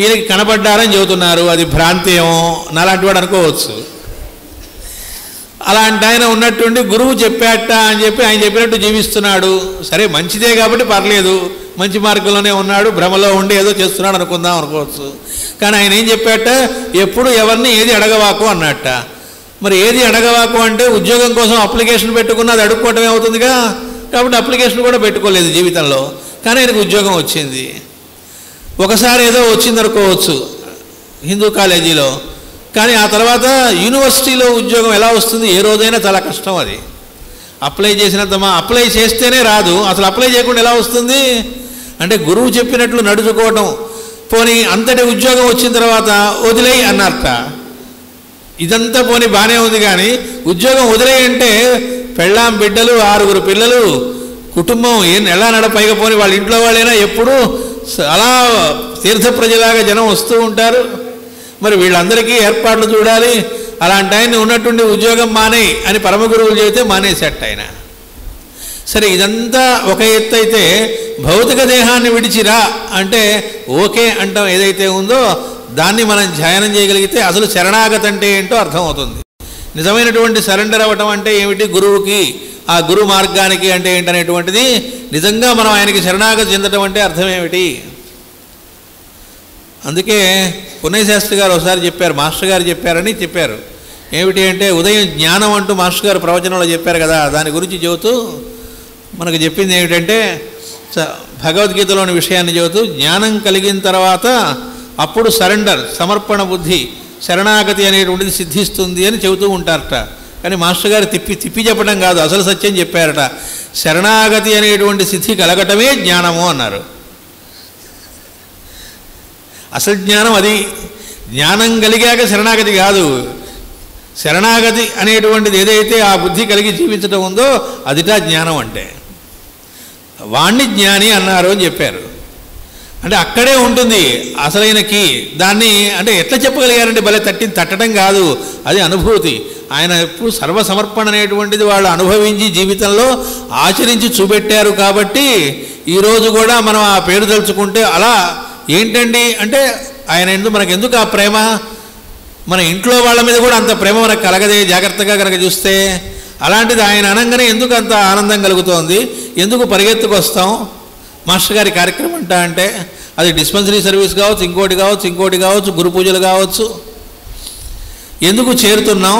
ఈయనకి కనపడ్డారని చెబుతున్నారు, అది భ్రాంతి ఏమో నాలాంటి వాడు అనుకోవచ్చు. అలాంటి ఆయన ఉన్నట్టుండి గురువు చెప్పాట అని చెప్పి ఆయన చెప్పినట్టు జీవిస్తున్నాడు. సరే మంచిదే కాబట్టి పర్లేదు, మంచి మార్గంలోనే ఉన్నాడు, భ్రమలో ఉండి ఏదో చేస్తున్నాడు అనుకుందాం అనుకోవచ్చు. కానీ ఆయన ఏం చెప్పాట? ఎప్పుడు ఎవరిని ఏది అడగవాకు అన్నట్ట. మరి ఏది అడగవాకు అంటే ఉద్యోగం కోసం అప్లికేషన్ పెట్టుకున్నది అడుక్కోవటమే అవుతుందిగా, కాబట్టి అప్లికేషన్ కూడా పెట్టుకోలేదు జీవితంలో. కానీ ఆయనకు ఉద్యోగం వచ్చింది. ఒకసారి ఏదో వచ్చింది అనుకోవచ్చు హిందూ కాలేజీలో, కానీ ఆ తర్వాత యూనివర్సిటీలో ఉద్యోగం ఎలా వస్తుంది? ఏ రోజైనా చాలా కష్టం. అది అప్లై చేసినంత అప్లై చేస్తేనే రాదు, అసలు అప్లై చేయకుండా ఎలా వస్తుంది? అంటే గురువు చెప్పినట్లు నడుచుకోవటం. పోనీ అంతటి ఉద్యోగం వచ్చిన తర్వాత వదిలేయి అన్నారట. ఇదంతా పోనీ బాగానే ఉంది, కానీ ఉద్యోగం వదిలేయంటే పెళ్ళాం బిడ్డలు 6 పిల్లలు కుటుంబం ఎలా నడపైగా పోనీ వాళ్ళ ఇంట్లో వాళ్ళైనా ఎప్పుడు అలా తీర్థ ప్రజలాగా జనం వస్తూ ఉంటారు. మరి వీళ్ళందరికీ ఏర్పాట్లు చూడాలి. అలాంటి ఆయన ఉన్నటువంటి ఉద్యోగం మానేయి అని పరమ గురువులు చెబితే మానేసేట ఆయన. సరే ఇదంతా ఒక ఎత్తు అయితే, భౌతిక దేహాన్ని విడిచిరా అంటే ఓకే అంటాం ఏదైతే ఉందో దాన్ని మనం ధ్యానం చేయగలిగితే అసలు శరణాగతి అంటే ఏంటో అర్థమవుతుంది. నిజమైనటువంటి సరెండర్ అవ్వటం అంటే ఏమిటి, గురువుకి, ఆ గురు మార్గానికి అంటే ఏంటనేటువంటిది నిజంగా మనం ఆయనకి శరణాగతి చెందటం అంటే అర్థం ఏమిటి. అందుకే పుణ్యశాస్త్రి గారు ఒకసారి చెప్పారు, మాస్టర్ గారు చెప్పారని చెప్పారు. ఏమిటి అంటే ఉదయం జ్ఞానం అంటూ మాస్టర్ గారు ప్రవచనంలో చెప్పారు కదా, దాని గురించి చెబుతూ మనకు చెప్పింది ఏమిటంటే భగవద్గీతలోని విషయాన్ని చెబుతూ జ్ఞానం కలిగిన తర్వాత అప్పుడు సరెండర్, సమర్పణ బుద్ధి, శరణాగతి అనేటువంటిది సిద్ధిస్తుంది అని చెబుతూ ఉంటారట. కానీ మాస్టర్ గారు తిప్పి చెప్పడం కాదు, అసలు సత్యం చెప్పారట. శరణాగతి అనేటువంటి సిద్ధి కలగటమే జ్ఞానము అన్నారు. అసలు జ్ఞానం అది. జ్ఞానం కలిగాక శరణాగతి కాదు. శరణాగతి అనేటువంటిది ఏదైతే ఆ బుద్ధి కలిగి జీవించడం ఉందో అదిటా జ్ఞానం అంటే. వాణ్ణి జ్ఞాని అన్నారు అని చెప్పారు. అంటే అక్కడే ఉంటుంది అసలైన కీ. దాన్ని అంటే ఎట్లా చెప్పగలిగారంటే భలే తట్టడం కాదు, అది అనుభూతి. ఆయన ఎప్పుడు సర్వసమర్పణ అనేటువంటిది వాళ్ళు అనుభవించి జీవితంలో ఆచరించి చూపెట్టారు. కాబట్టి ఈరోజు కూడా మనం ఆ పేరు తలుచుకుంటే అలా ఏంటండి అంటే ఆయన మనకెందుకు ఆ ప్రేమ, మన ఇంట్లో వాళ్ళ మీద కూడా అంత ప్రేమ మనకు కలగదే జాగ్రత్తగా కనుక చూస్తే. అలాంటిది ఆయన అనగానే ఎందుకు అంత ఆనందం కలుగుతోంది, ఎందుకు పరిగెత్తుకు వస్తాం మాస్టర్ గారి కార్యక్రమం అంటే. అది డిస్పెన్సరీ సర్వీస్ కావచ్చు, ఇంకోటి కావచ్చు, గురు పూజలు కావచ్చు. ఎందుకు చేరుతున్నాం,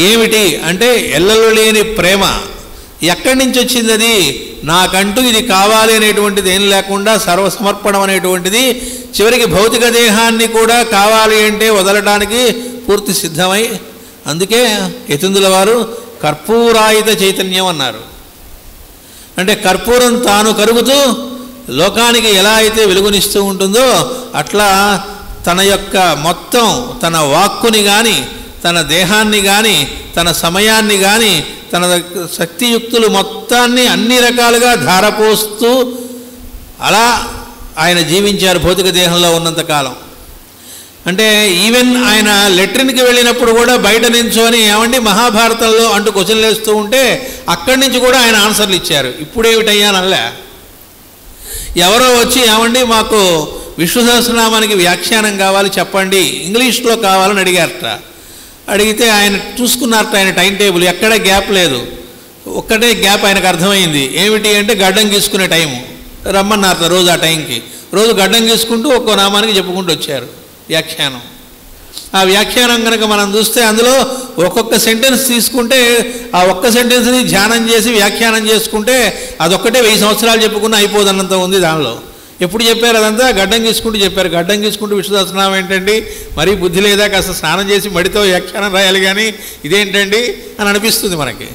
ఏమిటి అంటే ఎల్లలు లేని ప్రేమ. ఎక్కడి నుంచి వచ్చింది అది, నాకంటూ ఇది కావాలి అనేటువంటిది ఏం లేకుండా సర్వసమర్పణం అనేటువంటిది చివరికి భౌతిక దేహాన్ని కూడా కావాలి అంటే వదలడానికి పూర్తి సిద్ధమై. అందుకే యతీంద్రుల వారు కర్పూరాయిత చైతన్యం అన్నారు. అంటే కర్పూరం తాను కరుగుతూ లోకానికి ఎలా అయితే వెలుగునిస్తూ ఉంటుందో అట్లా తన యొక్క మొత్తం తన వాక్కుని కానీ, తన దేహాన్ని కానీ, తన సమయాన్ని కానీ, తన శక్తియుక్తులు మొత్తాన్ని అన్ని రకాలుగా ధారపోస్తూ అలా ఆయన జీవించారు భౌతిక దేహంలో ఉన్నంతకాలం. అంటే ఈవెన్ ఆయన లెట్రిన్కి వెళ్ళినప్పుడు కూడా బయట నించొని ఏమండి మహాభారతంలో అంటూ క్వశ్చన్లు వేస్తూ ఉంటే అక్కడి నుంచి కూడా ఆయన ఆన్సర్లు ఇచ్చారు. ఇప్పుడేమిటయ్యానల్లా ఎవరో వచ్చి ఏమండి మాకు విష్ణు సహస్రనామానికి వ్యాఖ్యానం కావాలి చెప్పండి, ఇంగ్లీష్లో కావాలని అడిగారట. అడిగితే ఆయన చూసుకున్నారట, ఆయన టైం టేబుల్ ఎక్కడ గ్యాప్ లేదు. ఒక్కటే గ్యాప్ ఆయనకు అర్థమైంది. ఏమిటి అంటే గడ్డం గీసుకునే టైము. రమ్మన్నారట రోజు ఆ టైంకి. రోజు గడ్డం గీసుకుంటూ ఒక్కో నామానికి చెప్పుకుంటూ వచ్చారు వ్యాఖ్యానం. ఆ వ్యాఖ్యానం కనుక మనం చూస్తే అందులో ఒక్కొక్క సెంటెన్స్ తీసుకుంటే ఆ ఒక్క సెంటెన్స్ని ధ్యానం చేసి వ్యాఖ్యానం చేసుకుంటే అదొక్కటే 1000 సంవత్సరాలు చెప్పుకున్న అయిపోదన్నంత ఉంది దానిలో. ఎప్పుడు చెప్పారు అదంతా గడ్డం గీసుకుంటూ చెప్పారు. గడ్డం గీసుకుంటూ విష్ణు సహస్రనామం ఏంటండి, మరీ బుద్ధి లేదా, కాస్త స్నానం చేసి మడితో వ్యాఖ్యానం రాయాలి కానీ ఇదేంటండి అని అనిపిస్తుంది మనకి.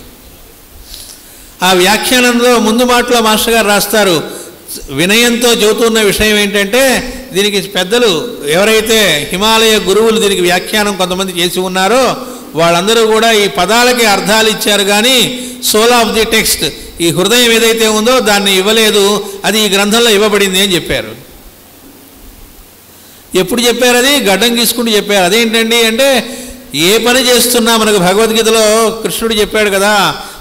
ఆ వ్యాఖ్యానంలో ముందు మాటలో మాస్టర్ గారు రాస్తారు, వినయంతో చెబుతున్న విషయం ఏంటంటే దీనికి పెద్దలు ఎవరైతే హిమాలయ గురువులు దీనికి వ్యాఖ్యానం కొంతమంది చేసి ఉన్నారో వాళ్ళందరూ కూడా ఈ పదాలకి అర్థాలు ఇచ్చారు కానీ సోల్ ఆఫ్ ది టెక్స్ట్, ఈ హృదయం ఏదైతే ఉందో దాన్ని ఇవ్వలేదు, అది ఈ గ్రంథంలో ఇవ్వబడింది అని చెప్పారు. ఎప్పుడు చెప్పారు? అది గడ్డం గీసుకుంటూ చెప్పారు. అదేంటండి అంటే ఏ పని చేస్తున్నా మనకు భగవద్గీతలో కృష్ణుడు చెప్పాడు కదా,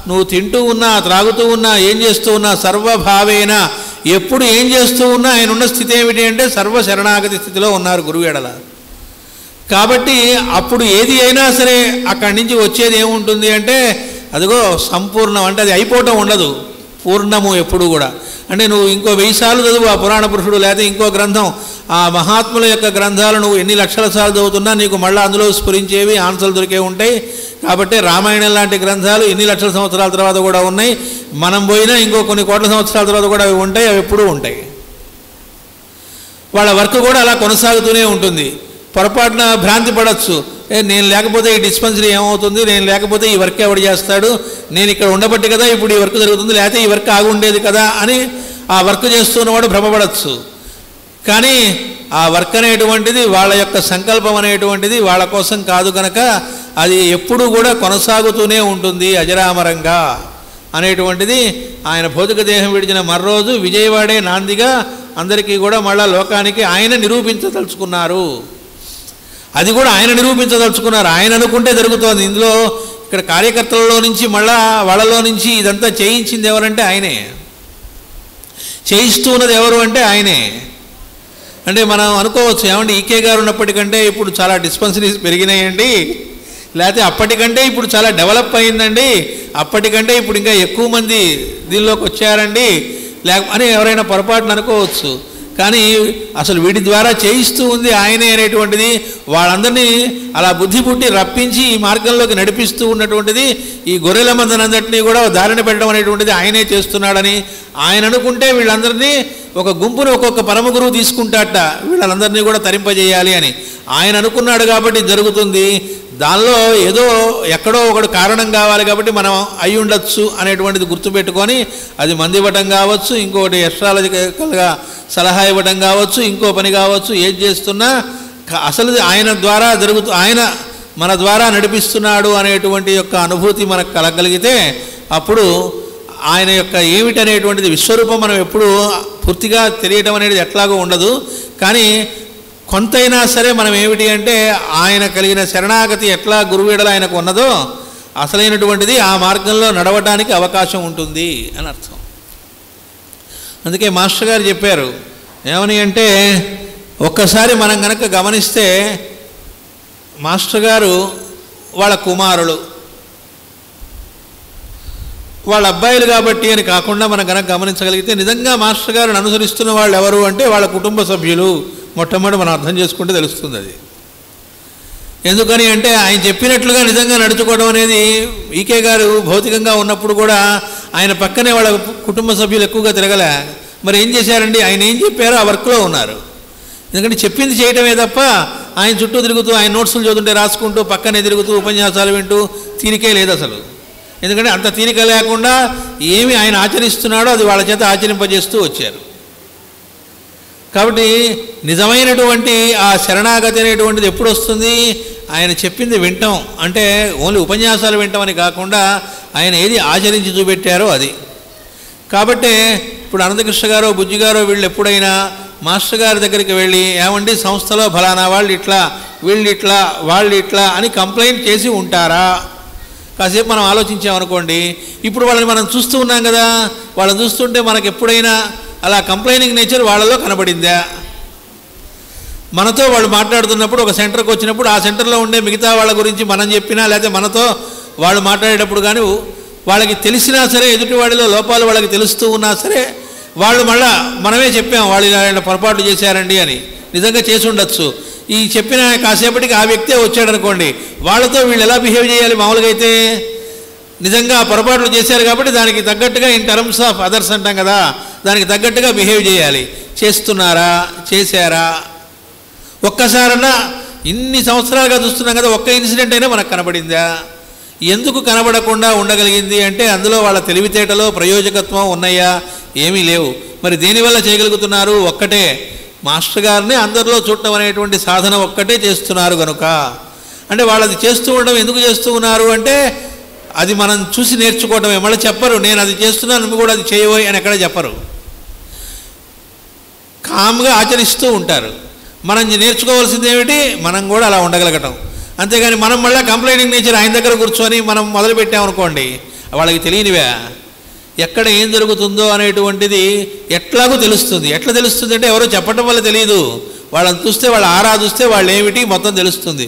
నువ్వు తింటూ ఉన్నా, త్రాగుతూ ఉన్నా, ఏం చేస్తూ ఉన్నా సర్వభావేన, ఎప్పుడు ఏం చేస్తూ ఉన్నా ఆయన ఉన్న స్థితి ఏమిటి అంటే సర్వ శరణాగతి స్థితిలో ఉన్నారు గురువు ఎడల. కాబట్టి అప్పుడు ఏది అయినా సరే అక్కడి నుంచి వచ్చేది ఏముంటుంది అంటే అదిగో సంపూర్ణం. అంటే అది అయిపోవటం ఉండదు, పూర్ణము ఎప్పుడు కూడా. అంటే నువ్వు ఇంకో 1000 సార్లు చదువు ఆ పురాణ పురుషుడు, లేకపోతే ఇంకో గ్రంథం, ఆ మహాత్ముల యొక్క గ్రంథాలు నువ్వు ఎన్ని లక్షల సార్లు చదువుతున్నా నీకు మళ్ళీ అందులో స్ఫురించేవి ఆన్సర్లు దొరికే ఉంటాయి. కాబట్టి రామాయణం లాంటి గ్రంథాలు ఎన్ని లక్షల సంవత్సరాల తర్వాత కూడా ఉన్నాయి, మనం పోయినా ఇంకో కొన్ని కోట్ల సంవత్సరాల తర్వాత కూడా అవి ఉంటాయి, అవి ఎప్పుడూ ఉంటాయి. వాళ్ళ వర్క్ కూడా అలా కొనసాగుతూనే ఉంటుంది. పొరపాటున భ్రాంతి పడవచ్చు, నేను లేకపోతే ఈ డిస్పెన్సరీ ఏమవుతుంది, నేను లేకపోతే ఈ వర్క్ ఎవడు చేస్తాడు, నేను ఇక్కడ ఉండబట్టి కదా ఇప్పుడు ఈ వర్క్ జరుగుతుంది, లేకపోతే ఈ వర్క్ ఆగి ఉండేది కదా అని ఆ వర్క్ చేస్తున్నవాడు భ్రమపడచ్చు. కానీ ఆ వర్క్ అనేటువంటిది వాళ్ళ యొక్క సంకల్పం అనేటువంటిది వాళ్ళ కోసం కాదు కనుక అది ఎప్పుడూ కూడా కొనసాగుతూనే ఉంటుంది అజరామరంగా అనేటువంటిది. ఆయన భౌతిక దేహం విడిచిన మర్రోజు విజయవాడే నాందిగా అందరికీ కూడా మళ్ళా లోకానికి ఆయన నిరూపించదలుచుకున్నారు. అది కూడా ఆయన నిరూపించదలుచుకున్నారు. ఆయన అనుకుంటే జరుగుతోంది. ఇందులో ఇక్కడ కార్యకర్తలలో నుంచి మళ్ళా వాళ్ళలో నుంచి ఇదంతా చేయించింది ఎవరంటే ఆయనే, చేయిస్తూ ఉన్నది ఎవరు అంటే ఆయనే. అంటే మనం అనుకోవచ్చు ఏమంటే ఈకే గారు ఉన్నప్పటికంటే ఇప్పుడు చాలా డిస్పెన్సరీస్ పెరిగినాయండి, లేకపోతే అప్పటికంటే ఇప్పుడు చాలా డెవలప్ అయిందండి, అప్పటికంటే ఇప్పుడు ఇంకా ఎక్కువ మంది దీనిలోకి వచ్చారండి అని ఎవరైనా పొరపాటున అనుకోవచ్చు. కానీ అసలు వీటి ద్వారా చేయిస్తూ ఉంది ఆయనే అనేటువంటిది వాళ్ళందరినీ అలా బుద్ధి పుట్టి రప్పించి ఈ మార్గంలోకి నడిపిస్తూ ఉన్నటువంటిది ఈ గొర్రెల మందనందరినీ కూడా దారిన పెట్టడం అనేటువంటిది ఆయనే చేస్తున్నాడని ఆయన అనుకుంటే వీళ్ళందరినీ ఒక గుంపును ఒక్కొక్క పరమ గురువు తీసుకుంటాట, వీళ్ళందరినీ కూడా తరింపజేయాలి అని ఆయన అనుకున్నాడు కాబట్టి జరుగుతుంది. దానిలో ఏదో ఎక్కడో ఒకడు కారణం కావాలి కాబట్టి మనం అయి ఉండొచ్చు అనేటువంటిది గుర్తుపెట్టుకొని అది మంది ఇవ్వటం కావచ్చు, ఇంకోటి ఎస్ట్రాలజికల్గా సలహా ఇవ్వటం కావచ్చు, ఇంకో పని కావచ్చు, ఏది చేస్తున్నా అసలు ఆయన ద్వారా ఆయన మన ద్వారా నడిపిస్తున్నాడు అనేటువంటి యొక్క అనుభూతి మనకు కలగలిగితే అప్పుడు ఆయన యొక్క ఏమిటనేటువంటిది విశ్వరూపం మనం ఎప్పుడు పూర్తిగా తెలియటం అనేది ఎట్లాగో ఉండదు. కానీ కొంతైనా సరే మనం ఏమిటి అంటే ఆయన కలిగిన శరణాగతి ఎట్లా గురువేడల ఆయనకు ఉన్నదో అసలైనటువంటిది ఆ మార్గంలో నడవడానికి అవకాశం ఉంటుంది అని అర్థం. అందుకే మాస్టర్ గారు చెప్పారు ఏమని అంటే, ఒక్కసారి మనం కనుక గమనిస్తే మాస్టర్ గారు వాళ్ళ కుమారులు వాళ్ళ అబ్బాయిలు కాబట్టి అని కాకుండా మనం కనుక గమనించగలిగితే నిజంగా మాస్టర్ గారిని అనుసరిస్తున్న వాళ్ళు ఎవరు అంటే వాళ్ళ కుటుంబ సభ్యులు మొట్టమొదటి మనం అర్థం చేసుకుంటే తెలుస్తుంది. అది ఎందుకని అంటే ఆయన చెప్పినట్లుగా నిజంగా నడుచుకోవడం అనేది ఈకే గారు భౌతికంగా ఉన్నప్పుడు కూడా ఆయన పక్కనే వాళ్ళ కుటుంబ సభ్యులు ఎక్కువగా తిరగలే. మరి ఏం చేశారండి, ఆయన ఏం చెప్పారో ఆ వర్క్లో ఉన్నారు. ఎందుకంటే చెప్పింది చేయటమే తప్ప ఆయన చుట్టూ తిరుగుతూ ఆయన నోట్సులు చదువుతుంటే రాసుకుంటూ పక్కనే తిరుగుతూ ఉపన్యాసాలు వింటూ తీరికే లేదు అసలు. ఎందుకంటే అంత తీరిక లేకుండా ఏమి ఆయన ఆచరిస్తున్నాడో అది వాళ్ళ చేత ఆచరింపజేస్తూ వచ్చారు. కాబట్టి నిజమైనటువంటి ఆ శరణాగతి అనేటువంటిది ఎప్పుడు వస్తుంది, ఆయన చెప్పింది వింటాం అంటే ఓన్లీ ఉపన్యాసాలు వింటాం అని కాకుండా ఆయన ఏది ఆచరించి చూపెట్టారో అది. కాబట్టే ఇప్పుడు అనంతకృష్ణ గారో బుజ్జి గారో వీళ్ళు ఎప్పుడైనా మాస్టర్ గారి దగ్గరికి వెళ్ళి ఏమండి సంస్థలో ఫలానా వాళ్ళు ఇట్లా వీళ్ళు ఇట్లా వాళ్ళు ఇట్లా అని కంప్లైంట్ చేసి ఉంటారా? కాసేపు మనం ఆలోచించామనుకోండి, ఇప్పుడు వాళ్ళని మనం చూస్తూ ఉన్నాం కదా, వాళ్ళని చూస్తుంటే మనకు ఎప్పుడైనా అలా కంప్లైనింగ్ నేచర్ వాళ్ళలో కనబడిందా? మనతో వాళ్ళు మాట్లాడుతున్నప్పుడు ఒక సెంటర్కి వచ్చినప్పుడు ఆ సెంటర్లో ఉండే మిగతా వాళ్ళ గురించి మనం చెప్పినా లేకపోతే మనతో వాళ్ళు మాట్లాడేటప్పుడు కానీ వాళ్ళకి తెలిసినా సరే ఎదుటి వాడిలో లోపాలు వాళ్ళకి తెలుస్తూ ఉన్నా సరే వాళ్ళు మళ్ళా మనమే చెప్పాం వాళ్ళు ఇలా పొరపాట్లు చేశారండి అని, నిజంగా చేసి ఉండొచ్చు. ఈ చెప్పిన కాసేపటికి ఆ వ్యక్తే వచ్చాడనుకోండి, వాళ్ళతో వీళ్ళు ఎలా బిహేవ్ చేయాలి? మామూలుగా అయితే నిజంగా పొరపాట్లు చేశారు కాబట్టి దానికి తగ్గట్టుగా ఇన్ టర్మ్స్ ఆఫ్ అదర్స్ అంటాం కదా, దానికి తగ్గట్టుగా బిహేవ్ చేయాలి. చేస్తున్నారా? చేశారా? ఒక్కసారన్నా ఇన్ని సంవత్సరాలుగా చూస్తున్నాం కదా, ఒక్క ఇన్సిడెంట్ అయినా మనకు కనబడిందా? ఎందుకు కనబడకుండా ఉండగలిగింది అంటే అందులో వాళ్ళ తెలివితేటలో ప్రయోజకత్వం ఉన్నాయా? ఏమీ లేవు. మరి దేనివల్ల చేయగలుగుతున్నారు? ఒక్కటే, మాస్టర్ గారిని అందరిలో చూడటం అనేటువంటి సాధన ఒక్కటే చేస్తున్నారు కనుక. అంటే వాళ్ళది చేస్తూ ఉండడం ఎందుకు చేస్తూ ఉన్నారు అంటే అది మనం చూసి నేర్చుకోవటమే. మళ్ళీ చెప్పరు నేను అది చేస్తున్నాను నువ్వు కూడా అది చేయబోయి అని ఎక్కడ చెప్పరు, కామ్గా ఆచరిస్తూ ఉంటారు. మనం నేర్చుకోవాల్సింది ఏమిటి? మనం కూడా అలా ఉండగలగటం. అంతేగాని మనం మళ్ళీ కంప్లైంటింగ్ నేచర్ ఆయన దగ్గర కూర్చొని మనం మొదలు పెట్టామనుకోండి, వాళ్ళకి తెలియనివే ఎక్కడ ఏం జరుగుతుందో అనేటువంటిది ఎట్లాగో తెలుస్తుంది. ఎట్లా తెలుస్తుంది అంటే ఎవరో చెప్పటం వల్ల తెలియదు, వాళ్ళని చూస్తే వాళ్ళ ఆరా చూస్తే వాళ్ళు ఏమిటి మొత్తం తెలుస్తుంది.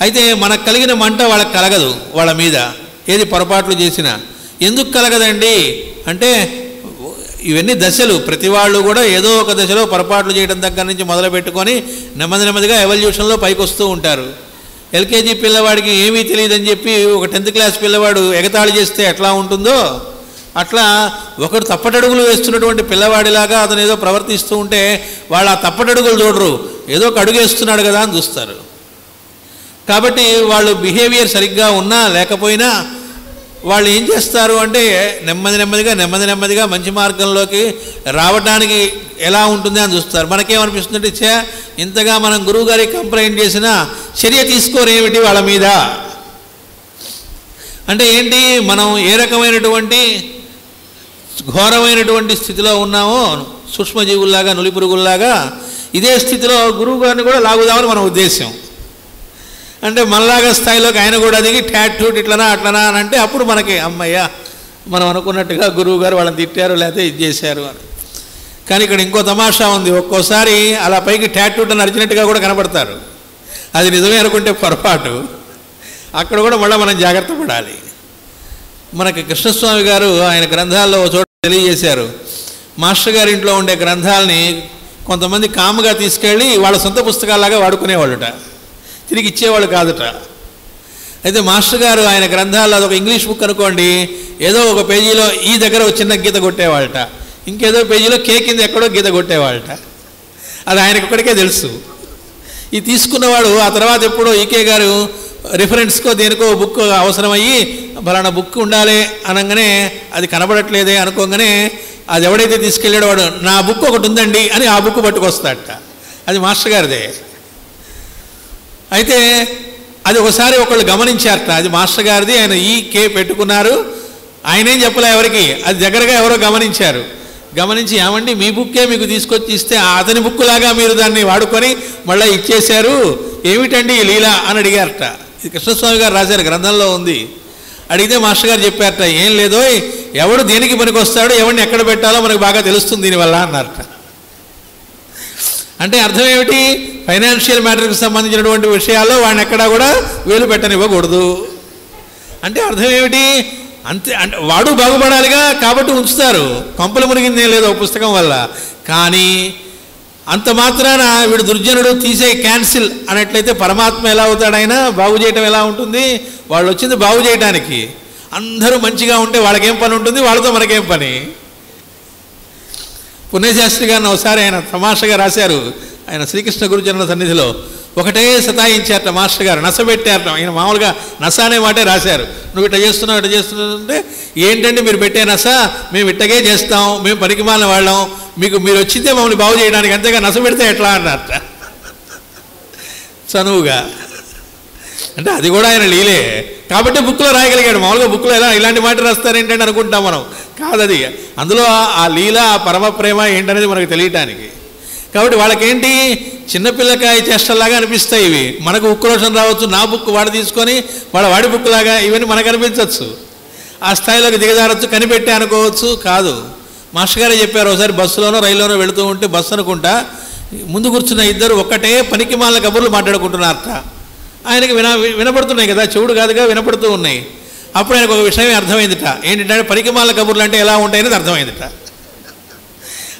అయితే మనకు కలిగిన మంట వాళ్ళకి కలగదు వాళ్ళ మీద, ఏది పొరపాట్లు చేసినా. ఎందుకు కలగదండి అంటే ఇవన్నీ దశలు, ప్రతి వాళ్ళు కూడా ఏదో ఒక దశలో పొరపాట్లు చేయడం దగ్గర నుంచి మొదలు పెట్టుకొని నెమ్మదిగా ఎవల్యూషన్లో పైకి వస్తూ ఉంటారు. ఎల్కేజీ పిల్లవాడికి ఏమీ తెలియదని చెప్పి ఒక 10th క్లాస్ పిల్లవాడు ఎగతాళి చేస్తే ఎట్లా ఉంటుందో అట్లా ఒకడు తప్పటడుగులు వేస్తున్నటువంటి పిల్లవాడిలాగా అతను ఏదో ప్రవర్తిస్తూ ఉంటే వాళ్ళు ఆ తప్పటడుగులు చూడరు, ఏదో ఒక అడుగు వేస్తున్నాడు కదా అని చూస్తారు. కాబట్టి వాళ్ళు బిహేవియర్ సరిగ్గా ఉన్నా లేకపోయినా వాళ్ళు ఏం చేస్తారు అంటే నెమ్మదిగా మంచి మార్గంలోకి రావడానికి ఎలా ఉంటుంది అని చూస్తారు. మనకేమనిపిస్తుందంటే ఇంతగా మనం గురువు గారికి కంప్లైంట్ చేసినా చర్య తీసుకోరేమిటి వాళ్ళ మీద అంటే ఏంటి, మనం ఏ రకమైనటువంటి ఘోరమైనటువంటి స్థితిలో ఉన్నామో సూక్ష్మజీవుల్లాగా నులిపురుగుల్లాగా ఇదే స్థితిలో గురువు గారిని కూడా లాగుదామని మన ఉద్దేశం. అంటే మనలాగా స్థాయిలోకి ఆయన కూడా దిగి ట్యాట్ ఇట్లనా అట్లనా అని అంటే అప్పుడు మనకి అమ్మయ్య మనం అనుకున్నట్టుగా గురువు గారు వాళ్ళని తిట్టారు లేకపోతే ఇది చేశారు అని. కానీ ఇక్కడ ఇంకో తమాషా ఉంది, ఒక్కోసారి అలా పైకి ట్యాట్ అని అరిచినట్టుగా కూడా కనబడతారు. అది నిజమే అనుకుంటే పొరపాటు. అక్కడ కూడా మళ్ళీ మనం జాగ్రత్త పడాలి. మనకి కృష్ణస్వామి గారు ఆయన గ్రంథాల్లో ఒక చోట తెలియజేశారు, మాస్టర్ గారి ఇంట్లో ఉండే గ్రంథాలని కొంతమంది కాముగా తీసుకెళ్ళి వాళ్ళ సొంత పుస్తకాలాగా వాడుకునేవాళ్ళుట, తిరిగి ఇచ్చేవాళ్ళు కాదుట. అయితే మాస్టర్ గారు ఆయన గ్రంథాల్లో అదొక ఇంగ్లీష్ బుక్ అనుకోండి, ఏదో ఒక పేజీలో ఈ దగ్గర ఒక చిన్న గీత కొట్టేవాళ్ళట, ఇంకేదో పేజీలో కే కింద ఎక్కడో గీత కొట్టేవాళ్ళట. అది ఆయనకొక్కడికే తెలుసు. ఈ తీసుకున్నవాడు ఆ తర్వాత ఎప్పుడో ఈకే గారు రిఫరెన్స్కో దేనికో బుక్ అవసరమయ్యి ఫలానా బుక్ ఉండాలి అనగానే అది కనబడట్లేదే అనుకోగానే అది ఎవడైతే తీసుకెళ్ళాడో వాడు నా బుక్ ఒకటి ఉందండి అని ఆ బుక్ పట్టుకొస్తాడట. అది మాస్టర్ గారిదే. అయితే అది ఒకసారి ఒకళ్ళు గమనించారట, అది మాస్టర్ గారిది, ఆయన ఈ కే పెట్టుకున్నారు, ఆయనేం చెప్పలే ఎవరికి, అది దగ్గరగా ఎవరో గమనించారు. గమనించి ఏమండి మీ బుక్కే మీకు తీసుకొచ్చి ఇస్తే అతని బుక్ లాగా మీరు దాన్ని వాడుకొని మళ్ళీ ఇచ్చేశారు, ఏమిటండి ఈ లీల అని అడిగారట. ఇది కృష్ణస్వామి గారు రాశారు, గ్రంథంలో ఉంది. అడిగితే మాస్టర్ గారు చెప్పారట, ఏం లేదో ఎవడు దేనికి పనికి వస్తాడో ఎవరిని ఎక్కడ పెట్టాలో మనకు బాగా తెలుస్తుంది దీనివల్ల అన్నారట. అంటే అర్థం ఏమిటి, ఫైనాన్షియల్ మ్యాటర్కి సంబంధించినటువంటి విషయాల్లో వాడిని ఎక్కడా కూడా వేలు పెట్టనివ్వకూడదు అంటే అర్థం ఏమిటి, అంతే. అంటే వాడు బాగుపడాలిగా కాబట్టి ఉంచుతారు, కంపలు మునిగిందే లేదు ఒక పుస్తకం వల్ల. కానీ అంత మాత్రాన వీడు దుర్జనుడు తీసే క్యాన్సిల్ అన్నట్లయితే పరమాత్మ ఎలా అవుతాడు, ఆయన బాగు చేయటం ఎలా ఉంటుంది? వాళ్ళు వచ్చింది బాగు చేయడానికి. అందరూ మంచిగా ఉంటే వాళ్ళకేం పని ఉంటుంది, వాళ్ళతో మనకేం పని? పుణ్యశాస్త్రి గారిని ఒకసారి ఆయన తమాషగా రాశారు, ఆయన శ్రీకృష్ణ గురుచరణ సన్నిధిలో ఒకటే సతాయించారట మాస్టర్ గారు, నసబెట్టారట. ఆయన మామూలుగా నస అనే మాటే రాశారు, నువ్వు ఇట్ట చేస్తున్నావు ఇట్ట చేస్తున్నావు అంటే, ఏంటంటే మీరు పెట్టే నస, మేము ఇట్టగే చేస్తాం, మేము పనికిమాలిన వాళ్ళం, మీరు వచ్చిందే మమ్మల్ని బాగు చేయడానికి, అంతేగా నస పెడితే ఎట్లా అన్నారట చనువుగా. అంటే అది కూడా ఆయన లీలే కాబట్టి బుక్లో రాయగలిగాడు. మామూలుగా బుక్లో ఎలా ఇలాంటి మాట రాస్తారేంటంటే అనుకుంటాం మనం, కాదది. అందులో ఆ లీల, ఆ పరమ ప్రేమ ఏంటనేది మనకు తెలియటానికి. కాబట్టి వాళ్ళకేంటి, చిన్నపిల్లకాయ చేష్టల్లాగా అనిపిస్తాయి ఇవి. మనకు ఉక్రోషం రావచ్చు, నా బుక్ వాడు తీసుకొని వాడి బుక్ లాగా ఇవన్నీ మనకు అనిపించవచ్చు, ఆ స్థాయిలోకి దిగజారచ్చు, కనిపెట్టే అనుకోవచ్చు. కాదు, మాస్టర్ గారే చెప్పారు. ఒకసారి బస్సులోనో రైల్లోనో వెళుతూ ఉంటే బస్సు అనుకుంటా ముందు కూర్చున్న ఇద్దరు ఒక్కటే పనికి మాల కబుర్లు మాట్లాడుకుంటున్నారట. ఆయనకి వినపడుతున్నాయి కదా, చెవుడు కాదుగా, వినపడుతూ ఉన్నాయి. అప్పుడు ఆయనకు ఒక విషయం అర్థమైందిట, ఏంటంటే పనికి మాల కబుర్లు అంటే ఎలా ఉంటాయనేది అర్థమైందిట.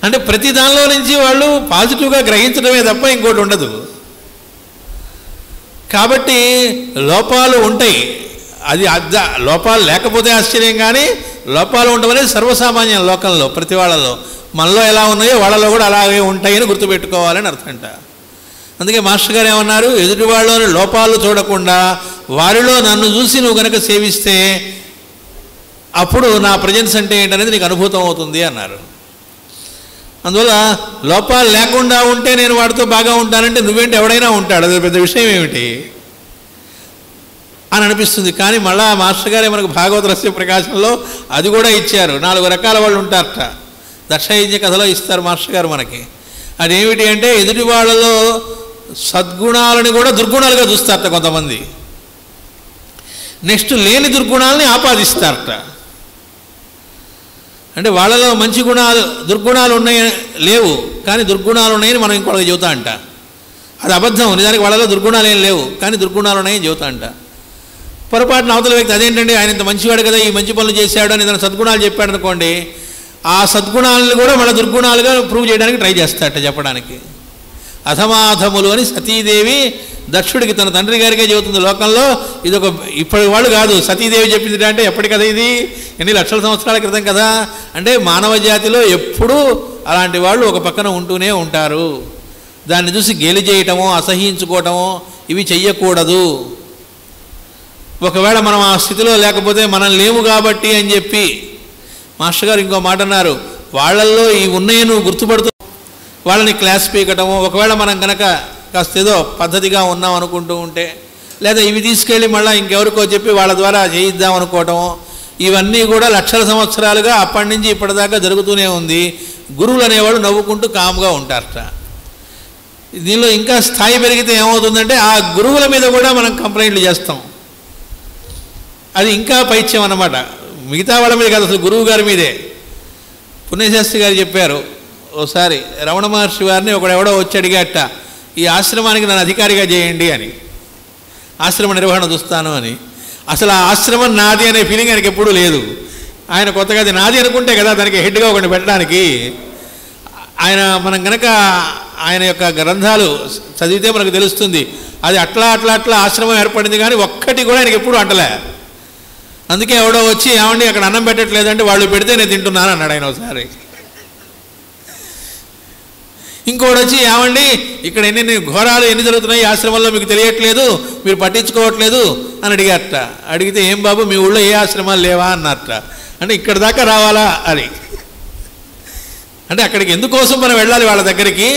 అంటే ప్రతి దానిలో నుంచి వాళ్ళు పాజిటివ్గా గ్రహించడమే తప్ప ఇంకోటి ఉండదు. కాబట్టి లోపాలు ఉంటాయి, అది లోపాలు లేకపోతే ఆశ్చర్యం, కానీ లోపాలు ఉండవనేది సర్వసామాన్యం లోకంలో, ప్రతి వాళ్ళలో. మనలో ఎలా ఉన్నాయో వాళ్ళలో కూడా అలాగే ఉంటాయని గుర్తుపెట్టుకోవాలని అర్థంట. అందుకే మాస్టర్ గారు ఏమన్నారు, ఎదుటి వాళ్ళలోని లోపాలు చూడకుండా వారిలో నన్ను చూసి నువ్వు కనుక సేవిస్తే అప్పుడు నా ప్రజెన్స్ అంటే ఏంటనేది నీకు అనుభూతం అవుతుంది అన్నారు. అందువల్ల లోపాలు లేకుండా ఉంటే నేను వాడితో బాగా ఉంటానంటే నువ్వేంటి ఎవడైనా ఉంటాడు, అది పెద్ద విషయం ఏమిటి అని అనిపిస్తుంది. కానీ మళ్ళా మాస్టర్ గారే మనకు భాగవత రహస్య ప్రకాశంలో అది కూడా ఇచ్చారు. 4 రకాల వాళ్ళు ఉంటారట, దక్షయజ్ఞ కథలో ఇస్తారు మాస్టర్ గారు మనకి. అదేమిటి అంటే, ఎదుటి వాళ్ళలో సద్గుణాలని కూడా దుర్గుణాలుగా చూస్తారట కొంతమంది. నెక్స్ట్ లేని దుర్గుణాలని ఆపాదిస్తారట. అంటే వాళ్ళలో మంచి గుణాలు, దుర్గుణాలు ఉన్నాయి లేవు, కానీ దుర్గుణాలు ఉన్నాయని మనం ఇంకొకరికి చెబుతా అంట. అది అబద్ధం, నిజానికి వాళ్ళలో దుర్గుణాలు ఏం లేవు, కానీ దుర్గుణాలు ఉన్నాయని చెబుతా అంట. పొరపాటున అవతల వ్యక్తి అదేంటండి ఆయన ఇంత మంచివాడు కదా, ఈ మంచి పనులు చేశాడు అని ఏదైనా సద్గుణాలు చెప్పాడు అనుకోండి, ఆ సద్గుణాలను కూడా మన దుర్గుణాలుగా ప్రూవ్ చేయడానికి ట్రై చేస్తాడట చెప్పడానికి. అధమాధములు అని సతీదేవి దక్షుడికి తన తండ్రి గారికే చెబుతుంది. లోకంలో ఇది ఒక ఇప్పటి వాళ్ళు కాదు, సతీదేవి చెప్పింది అంటే ఎప్పటి కదా, ఇది ఎన్ని లక్షల సంవత్సరాల క్రితం కదా. అంటే మానవ జాతిలో ఎప్పుడూ అలాంటి వాళ్ళు ఒక పక్కన ఉంటూనే ఉంటారు. దాన్ని చూసి గేలి చేయటమో అసహించుకోవటమో ఇవి చెయ్యకూడదు. ఒకవేళ మనం ఆ స్థితిలో లేకపోతే మనం లేము కాబట్టి అని చెప్పి మాస్టర్ గారు ఇంకో మాట అన్నారు, వాళ్ళల్లో ఈ ఉన్నాయే నువ్వు గుర్తుపడుతూ వాళ్ళని క్లాస్ పీకటము, ఒకవేళ మనం కనుక కాస్త ఏదో పద్ధతిగా ఉన్నాం అనుకుంటూ ఉంటే, లేదా ఇవి తీసుకెళ్ళి మళ్ళీ ఇంకెవరికో చెప్పి వాళ్ళ ద్వారా చేయిద్దాం అనుకోవటము, ఇవన్నీ కూడా లక్షల సంవత్సరాలుగా అప్పటి నుంచి ఇప్పటిదాకా జరుగుతూనే ఉంది. గురువులు అనేవాళ్ళు నవ్వుకుంటూ కామ్గా ఉంటారట. దీనిలో ఇంకా స్థాయి పెరిగితే ఏమవుతుందంటే ఆ గురువుల మీద కూడా మనం కంప్లైంట్లు చేస్తాం. అది ఇంకా పైత్యం అన్నమాట. మిగతా వాళ్ళ మీద కాదు, అసలు గురువు గారి మీదే. పుణ్యశాస్త్రి గారు చెప్పారు ఓసారి, రమణ మహర్షి వారిని ఒకడెవడో వచ్చి అడిగాట, ఈ ఆశ్రమానికి నన్ను అధికారిగా చేయండి అని. ఆశ్రమ నిర్వహణ చూస్తాను అని. అసలు ఆ ఆశ్రమం నాది అనే ఫీలింగ్ ఆయనకి ఎప్పుడూ లేదు. ఆయన కొత్తగా అది నాది అనుకుంటే కదా దానికి హెడ్గా ఒకటి పెట్టడానికి. ఆయన మనం కనుక ఆయన యొక్క గ్రంథాలు చదివితే మనకు తెలుస్తుంది, అది అట్లా అట్లా అట్లా ఆశ్రమం ఏర్పడింది, కానీ ఒక్కటి కూడా ఆయనకి ఎప్పుడు అంటలే. అందుకే ఎవడో వచ్చి ఏమండి అక్కడ అన్నం పెట్టట్లేదంటే వాళ్ళు పెడితే నేను తింటున్నాను అన్నాడు ఆయన ఒకసారి. ఇంకోటి వచ్చి ఏమండి ఇక్కడ ఎన్ని ఘోరాలు ఎన్ని జరుగుతున్నాయి ఆశ్రమంలో మీకు తెలియట్లేదు, మీరు పట్టించుకోవట్లేదు అని అడిగారట. అడిగితే ఏం బాబు మీ ఊళ్ళో ఏ ఆశ్రమాలు లేవా అన్నారట. అంటే ఇక్కడ దాకా రావాలా అని. అంటే అక్కడికి ఎందుకోసం మనం వెళ్ళాలి వాళ్ళ దగ్గరికి?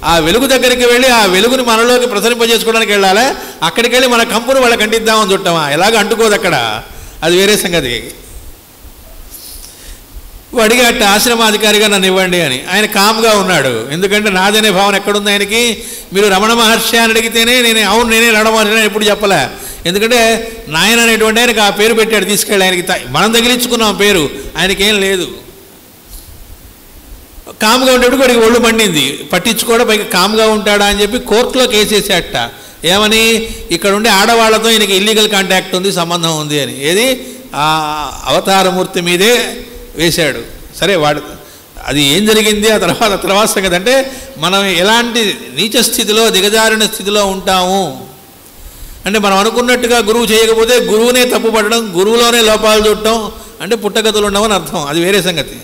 ఆ వెలుగు దగ్గరికి వెళ్ళి ఆ వెలుగుని మనలోకి ప్రసరింపజేసుకోవడానికి వెళ్ళాలి. అక్కడికి వెళ్ళి మన కంపును వాళ్ళకి అంటిద్దామని చుట్టామా? ఎలాగ అంటుకోదు అక్కడ, అది వేరే సంగతి. అడిగాట ఆశ్రమాధికారిగా నన్ను ఇవ్వండి అని. ఆయన కామ్గా ఉన్నాడు, ఎందుకంటే నాదనే భావన ఎక్కడుంది ఆయనకి. మీరు రమణ మహర్షి అని అడిగితేనే అవును నేనే రమణ మహర్షి అని ఎప్పుడు చెప్పలే. ఎందుకంటే నాయన అనేటువంటి ఆయనకి ఆ పేరు పెట్టాడు తీసుకెళ్ళి. ఆయనకి మనం తగిలించుకున్నాం పేరు, ఆయనకేం లేదు. కామ్గా ఉండేప్పుడు వాడికి ఒళ్ళు మండింది, పట్టించుకోవడం పైకి కామ్గా ఉంటాడా అని చెప్పి కోర్టులో కేసు వేసేట. ఏమని? ఇక్కడ ఉండే ఆడవాళ్లతో ఈయనకి ఇల్లీగల్ కాంటాక్ట్ ఉంది, సంబంధం ఉంది అని. ఏది? ఆ అవతారమూర్తి మీదే వేశాడు. సరే వాడు అది ఏం జరిగింది ఆ తర్వాత సంగతి అంటే మనం ఎలాంటి నీచ స్థితిలో దిగజారిన స్థితిలో ఉంటాము అంటే మనం అనుకున్నట్టుగా గురువు చేయకపోతే గురువునే తప్పుపడడం, గురువులోనే లోపాలు చూడటం అంటే పుట్టగతులు ఉండవని అర్థం. అది వేరే సంగతి.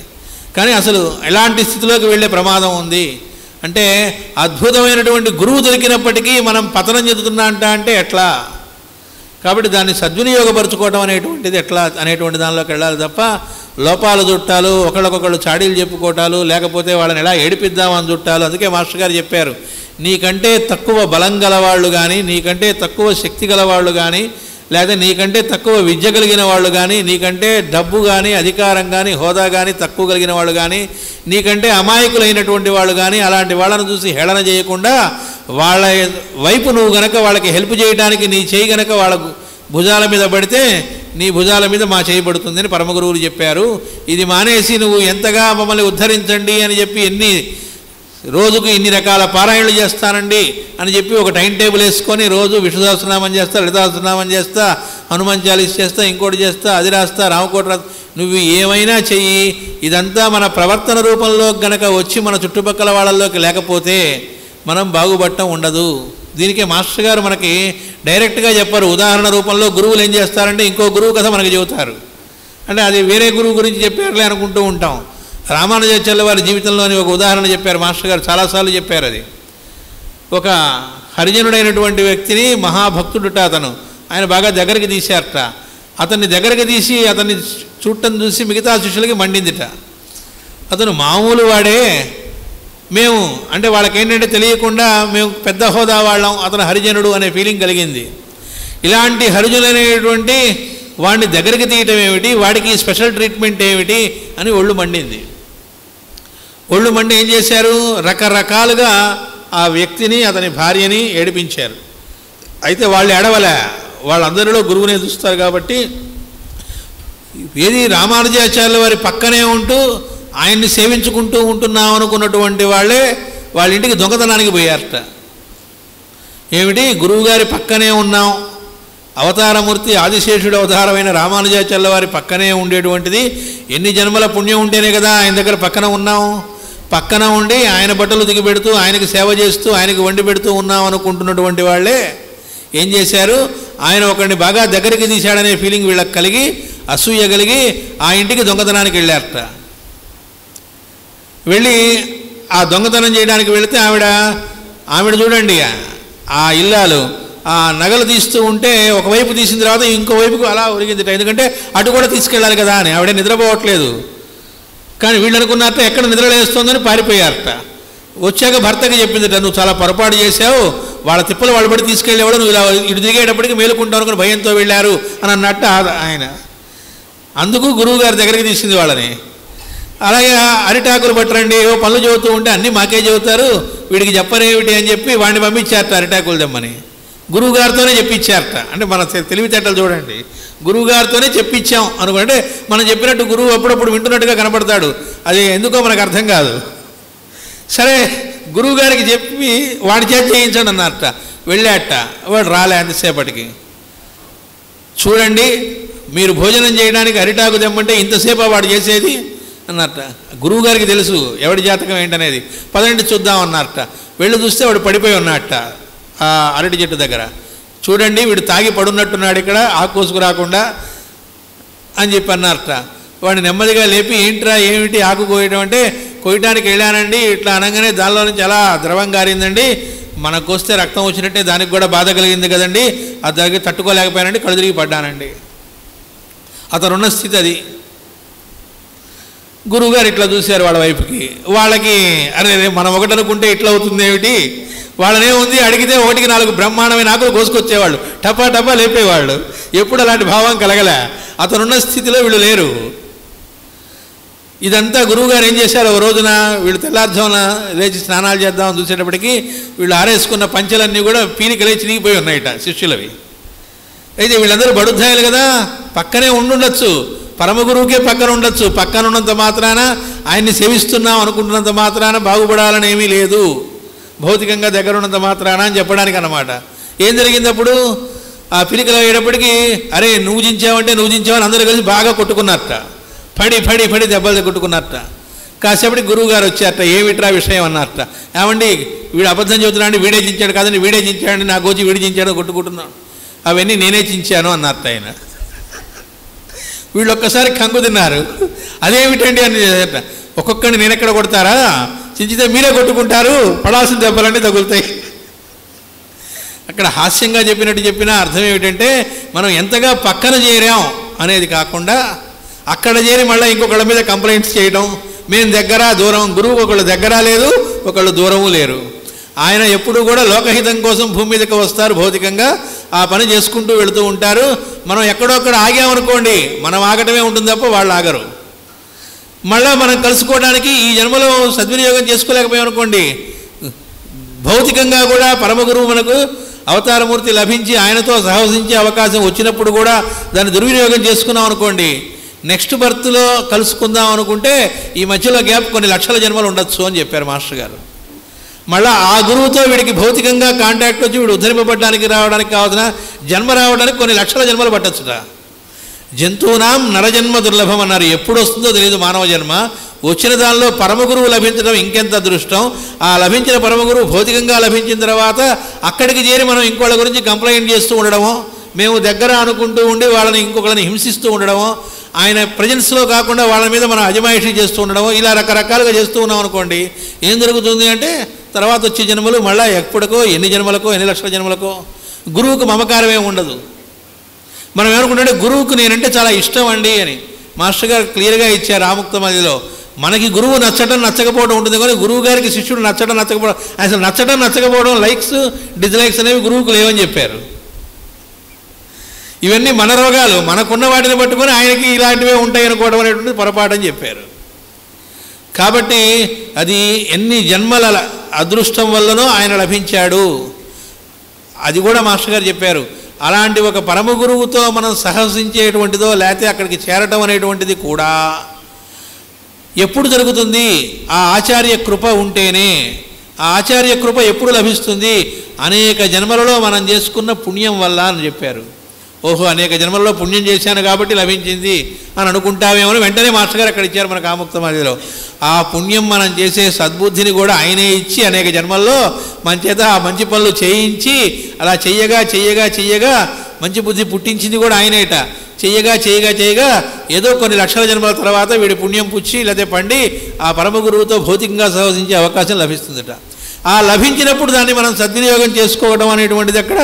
కానీ అసలు ఎలాంటి స్థితిలోకి వెళ్ళే ప్రమాదం ఉంది అంటే అద్భుతమైనటువంటి గురువు దొరికినప్పటికీ మనం పతనం చెందుతున్నా అంటే ఎట్లా? కాబట్టి దాన్ని సద్వినియోగపరచుకోవడం అనేటువంటిది ఎట్లా అనేటువంటి దానిలోకి వెళ్ళాలి తప్ప లోపాలు చుట్టాలు, ఒకళ్ళకొకళ్ళు చాడీలు చెప్పుకోవటాలు, లేకపోతే వాళ్ళని ఎలా ఏడిపిద్దామని చుట్టాలు. అందుకే మాస్టర్ గారు చెప్పారు, నీకంటే తక్కువ బలం గలవాళ్ళు కానీ, నీకంటే తక్కువ శక్తి గలవాళ్ళు కానీ, లేదా నీకంటే తక్కువ విద్య కలిగిన వాళ్ళు కానీ, నీకంటే డబ్బు కానీ అధికారం కానీ హోదా కానీ తక్కువ కలిగిన వాళ్ళు కానీ, నీకంటే అమాయకులైనటువంటి వాళ్ళు కానీ అలాంటి వాళ్ళని చూసి హేళన చేయకుండా వాళ్ళ వైపు నువ్వు గనక వాళ్ళకి హెల్ప్ చేయడానికి నీ చేయి గనక వాళ్ళ భుజాల మీద పడితే నీ భుజాల మీద మా చేయి పడుతుందని పరమగురువులు చెప్పారు. ఇది మానేసి నువ్వు ఎంతగా మమ్మల్ని ఉద్ధరించండి అని చెప్పి రోజుకు ఇన్ని రకాల పారాయణలు చేస్తానండి అని చెప్పి ఒక టైం టేబుల్ వేసుకొని రోజు విష్ణు సహస్రనామం చేస్తా, లలితా సహస్రనామం చేస్తా, హనుమాన్ చాలీస్ చేస్తా, ఇంకోటి చేస్తా, అది రాస్తా, రామకోట రాస్తా, నువ్వు ఏమైనా చెయ్యి, ఇదంతా మన ప్రవర్తన రూపంలో గనక వచ్చి మన చుట్టుపక్కల వాళ్ళల్లోకి లేకపోతే మనం బాగుపడటం ఉండదు. దీనికే మాస్టర్ గారు మనకి డైరెక్ట్గా చెప్పారు. ఉదాహరణ రూపంలో గురువులు ఏం చేస్తారంటే ఇంకో గురువు కథ మనకి చెబుతారు. అంటే అది వేరే గురువు గురించి చెప్పారులే అనుకుంటూ ఉంటాం. రామానుజాచార్యుల వారి జీవితంలోని ఒక ఉదాహరణ చెప్పారు మాస్టర్ గారు, చాలాసార్లు చెప్పారు. అది ఒక హరిజనుడైనటువంటి వ్యక్తిని, మహాభక్తుడుట అతను, ఆయన బాగా దగ్గరికి తీశారట. అతన్ని దగ్గరికి తీసి అతన్ని చూడటం చూసి మిగతా శిష్యులకి మండిందిట. అతను మామూలు వాడే, మేము అంటే వాళ్ళకేంటంటే తెలియకుండా మేము పెద్ద హోదా వాళ్ళం, అతను హరిజనుడు అనే ఫీలింగ్ కలిగింది. ఇలాంటి హరిజనులైనటువంటి వాడిని దగ్గరికి తీయటం ఏమిటి, వాడికి స్పెషల్ ట్రీట్మెంట్ ఏమిటి అని ఒళ్ళు మండింది. ఒళ్ళు మండి ఏం చేశారు, రకరకాలుగా ఆ వ్యక్తిని అతని భార్యని ఏడిపించారు. అయితే వాళ్ళు ఏడవలే, వాళ్ళందరిలో గురువునే చూస్తారు కాబట్టి. ఏది రామానుజాచార్యుల వారి పక్కనే ఉంటూ ఆయన్ని సేవించుకుంటూ ఉంటున్నాం అనుకున్నటువంటి వాళ్ళే వాళ్ళ ఇంటికి దొంగతనానికి పోయారట. ఏమిటి, గురువుగారి పక్కనే ఉన్నాం, అవతారమూర్తి ఆదిశేషుడు అవతారమైన రామానుజాచార్యుల వారి పక్కనే ఉండేటువంటిది ఎన్ని జన్మల పుణ్యం ఉంటేనే కదా ఆయన దగ్గర పక్కన ఉన్నాం. పక్కన ఉండి ఆయన బట్టలు దిగిపెడుతూ ఆయనకి సేవ చేస్తూ ఆయనకి వండి పెడుతూ ఉన్నాం అనుకుంటున్నటువంటి వాళ్ళే ఏం చేశారు, ఆయన ఒకరిని బాగా దగ్గరికి తీశాడనే ఫీలింగ్ వీళ్ళకి కలిగి అసూయ కలిగి ఆ ఇంటికి దొంగతనానికి వెళ్ళారట. వెళ్ళి ఆ దొంగతనం చేయడానికి వెళితే ఆవిడ చూడండి, ఆ ఇల్లాలు ఆ నగలు తీస్తూ ఉంటే ఒకవైపు తీసిన తర్వాత ఇంకో వైపుకు అలా ఒరిగిందిట. ఎందుకంటే అటు కూడా తీసుకెళ్ళాలి కదా అని. ఆవిడ నిద్రపోవట్లేదు. కానీ వీళ్ళు అనుకున్నారట ఎక్కడ నిద్రలేస్తుందని పారిపోయారట. వచ్చాక భర్తకి చెప్పిందిట, నువ్వు చాలా పొరపాటు చేశావు, వాళ్ళ తిప్పలు వాళ్ళు పడి తీసుకెళ్ళేవాడు, నువ్వు ఇలా ఇటు దిగేటప్పటికి మేలుకుంటావు అనుకుని భయంతో వెళ్ళారు అని అన్నట్టు ఆయన. అందుకు గురువు గారి దగ్గరికి తీసింది వాళ్ళని. అలాగే అరిటాకులు పట్టరండి, ఏవో పనులు చెబుతూ ఉంటే అన్నీ మాకే చెబుతారు, వీడికి చెప్పరేమిటి అని చెప్పి వాడిని పంపించారట అరిటాకులు తెమ్మని. గురువుగారితోనే చెప్పించారట. అంటే మన తెలివితేటలు చూడండి, గురువుగారితోనే చెప్పించాం అనుకుంటే మనం చెప్పినట్టు గురువు అప్పుడప్పుడు వింటున్నట్టుగా కనపడతాడు, అది ఎందుకో మనకు అర్థం కాదు. సరే గురువుగారికి చెప్పి వాడి చేత చేయించండి అన్నారట. వెళ్ళాట, వాడు రాలే అంతసేపటికి. చూడండి మీరు భోజనం చేయడానికి అరిటాకు తెమ్మంటే ఇంతసేపు వాడు చేసేది అన్నట్ట. గురువుగారికి తెలుసు ఎవడి జాతకం ఏంటనేది. పదండి చూద్దాం అన్నారట. వెళ్ళి చూస్తే వాడు పడిపోయి ఉన్నట్ట ఆ అరటి చెట్టు దగ్గర. చూడండి వీడు తాగి పడున్నట్టున్నాడు ఇక్కడ, ఆకు కోసుకు రాకుండా అని చెప్పి అన్నారట. వాడిని నెమ్మదిగా లేపి ఏంట్రా ఏమిటి ఆకు కోయడం అంటే, కోయటానికి వెళ్ళానండి, ఇట్లా అనగానే దానిలో నుంచి అలా ద్రవం గారిందండి, మనకు వస్తే రక్తం వచ్చినట్టే దానికి కూడా బాధ కలిగింది కదండి, అది దగ్గర తట్టుకోలేకపోయానండి, కళ్ళు తిరిగి పడ్డానండి. అతనున్న స్థితి అది. గురువుగారు ఇట్లా చూశారు వాళ్ళ వైపుకి. వాళ్ళకి అరే మనం ఒకటి అనుకుంటే ఇట్లా అవుతుంది ఏమిటి, వాళ్ళనేముంది అడిగితే 1-4 బ్రహ్మాండమైన ఆకులు కోసుకొచ్చేవాళ్ళు, టపా టపా లేపేవాళ్ళు. ఎప్పుడు అలాంటి భావం కలగలే. అతనున్న స్థితిలో వీళ్ళు లేరు. ఇదంతా గురువుగారు ఏం చేశారు, ఓ రోజున వీళ్ళు తెల్లారుజామున లేచి స్నానాలు చేద్దామని చూసేటప్పటికి వీళ్ళు ఆరేసుకున్న పంచెలన్నీ కూడా పీలికలే చిరిగిపోయి ఉన్నాయట శిష్యులవి. అయితే వీళ్ళందరూ బడుద్దాయాలు కదా, పక్కనే ఉండుండొచ్చు, పరమగురువుకే పక్కన ఉండొచ్చు. పక్కన ఉన్నంత మాత్రాన ఆయన్ని సేవిస్తున్నాం అనుకుంటున్నంత మాత్రాన బాగుపడాలని ఏమీ లేదు, భౌతికంగా దగ్గర ఉన్నంత మాత్రాన అని చెప్పడానికి అన్నమాట. ఏం జరిగింది అప్పుడు, ఆ పిలికలు అయ్యేటప్పటికి అరే నువ్వు జించావంటే నువ్వు జించావని అందరూ కలిసి బాగా కొట్టుకున్నారట. పడి పడి పడి దెబ్బలు కొట్టుకున్నారట. కాసేపటికి గురువుగారు వచ్చారట. ఏమిట్రా విషయం అన్నారట. ఏమండి వీడు అబద్ధం చెబుతున్నాడు, వీడే జించాడు కాదండి, వీడే జించాడండి, నాకు వచ్చి వీడి జించాడు కొట్టుకుంటున్నాను, అవన్నీ నేనే చించాను అన్నారట ఆయన. వీళ్ళు ఒక్కసారి కంగు తిన్నారు. అదేమిటండి అని చేశారట. ఒక్కొక్కడిని నేను ఎక్కడ కొడతారా, చించితే మీరే కొట్టుకుంటారు, పడాల్సిన దెబ్బలన్నీ తగులుతాయి. అక్కడ హాస్యంగా చెప్పిన అర్థం ఏమిటంటే, మనం ఎంతగా పక్కన చేరాం అనేది కాకుండా అక్కడ చేరి మళ్ళీ ఇంకొకళ్ళ మీద కంప్లైంట్స్ చేయడం, మేము దగ్గర దూరం, గురువుకు ఒకళ్ళు దగ్గర లేదు, ఒకళ్ళు దూరము లేరు. ఆయన ఎప్పుడు కూడా లోకహితం కోసం భూమి మీదకి వస్తారు, భౌతికంగా ఆ పని చేసుకుంటూ వెళుతూ ఉంటారు. మనం ఎక్కడొక్కడ ఆగామనుకోండి, మనం ఆగటమే ఉంటుంది తప్ప వాళ్ళు ఆగరు. మళ్ళీ మనం కలుసుకోవడానికి ఈ జన్మలో సద్వినియోగం చేసుకోలేకపోయామనుకోండి, భౌతికంగా కూడా పరమగురువు మనకు అవతారమూర్తి లభించి ఆయనతో సహవసించే అవకాశం వచ్చినప్పుడు కూడా దాన్ని దుర్వినియోగం చేసుకున్నాం అనుకోండి, నెక్స్ట్ బర్త్లో కలుసుకుందాం అనుకుంటే ఈ మధ్యలో గ్యాప్ కొన్ని లక్షల జన్మలు ఉండొచ్చు అని చెప్పారు మాస్టర్ గారు. మళ్ళీ ఆ గురువుతో వీడికి భౌతికంగా కాంటాక్ట్ వచ్చి వీడు ఉద్ధరింపబడడానికి రావడానికి కావాల్సిన జన్మ రావడానికి కొన్ని లక్షల జన్మలు పట్టొచ్చుట. జంతువునాం నరజన్మ దుర్లభం అన్నారు. ఎప్పుడు వస్తుందో తెలియదు మానవ జన్మ. వచ్చిన దానిలో పరమగురువు లభించడం ఇంకెంత అదృష్టం. ఆ లభించిన పరమగురువు భౌతికంగా లభించిన తర్వాత అక్కడికి చేరి మనం ఇంకోళ్ళ గురించి కంప్లైంట్ చేస్తూ ఉండడమో, మేము దగ్గర అనుకుంటూ ఉండి వాళ్ళని ఇంకొకళ్ళని హింసిస్తూ ఉండడమో, ఆయన ప్రజెన్స్లో కాకుండా వాళ్ళ మీద మనం అజమాయిషీ చేస్తూ ఉండడమో, ఇలా రకరకాలుగా చేస్తూ ఉన్నాం అనుకోండి, ఏం జరుగుతుంది అంటే తర్వాత వచ్చే జన్మలు మళ్ళీ ఎప్పటికో ఎన్ని జన్మలకో ఎన్ని లక్షల జన్మలకో గురువుకు మమకారమే ఉండదు. మనం ఏమనుకుంటే గురువుకు నేనంటే చాలా ఇష్టం అండి అని మాస్టర్ గారు క్లియర్గా ఇచ్చారు ఆముక్త మధ్యలో. మనకి గురువు నచ్చటం నచ్చకపోవడం ఉంటుంది, కానీ గురువు గారికి శిష్యుడు నచ్చటం నచ్చకపోవడం, అసలు నచ్చటం నచ్చకపోవడం, లైక్స్ డిస్లైక్స్ అనేవి గురువుకు లేవని చెప్పారు. ఇవన్నీ మన రోగాలు, మనకున్న వాటిని పట్టుకొని ఆయనకి ఇలాంటివే ఉంటాయి అనుకోవడం అనేటువంటిది పొరపాటు అని చెప్పారు. కాబట్టి అది ఎన్ని జన్మల అదృష్టం వల్లనో ఆయన లభించాడు, అది కూడా మాస్టర్ గారు చెప్పారు. అలాంటి ఒక పరమ గురువుతో మనం సహసించేటువంటిదో లేకపోతే అక్కడికి చేరటం అనేటువంటిది కూడా ఎప్పుడు జరుగుతుంది, ఆ ఆచార్య కృప ఉంటేనే. ఆ ఆచార్య కృప ఎప్పుడు లభిస్తుంది, అనేక జన్మలలో మనం చేసుకున్న పుణ్యం వల్ల అని చెప్పారు. ఓహో అనేక జన్మల్లో పుణ్యం చేశాను కాబట్టి లభించింది అని అనుకుంటామేమో, వెంటనే మాస్టర్ గారు అక్కడ ఇచ్చారు మనకు ఆముక్త మధ్యలో. ఆ పుణ్యం మనం చేసే సద్బుద్ధిని కూడా ఆయనే ఇచ్చి అనేక జన్మల్లో మన చేత ఆ మంచి పనులు చేయించి అలా చెయ్యగా చెయ్యగా చెయ్యగా మంచి బుద్ధి పుట్టించింది కూడా ఆయనేట. చెయ్యగా చేయగా చేయగా ఏదో కొన్ని లక్షల జన్మల తర్వాత వీడి పుణ్యం పుచ్చి లేకపోతే పండి ఆ పరమ గురువుతో భౌతికంగా సహవసించే అవకాశం లభిస్తుందట. ఆ లభించినప్పుడు దాన్ని మనం సద్వినియోగం చేసుకోవడం అనేటువంటిది అక్కడ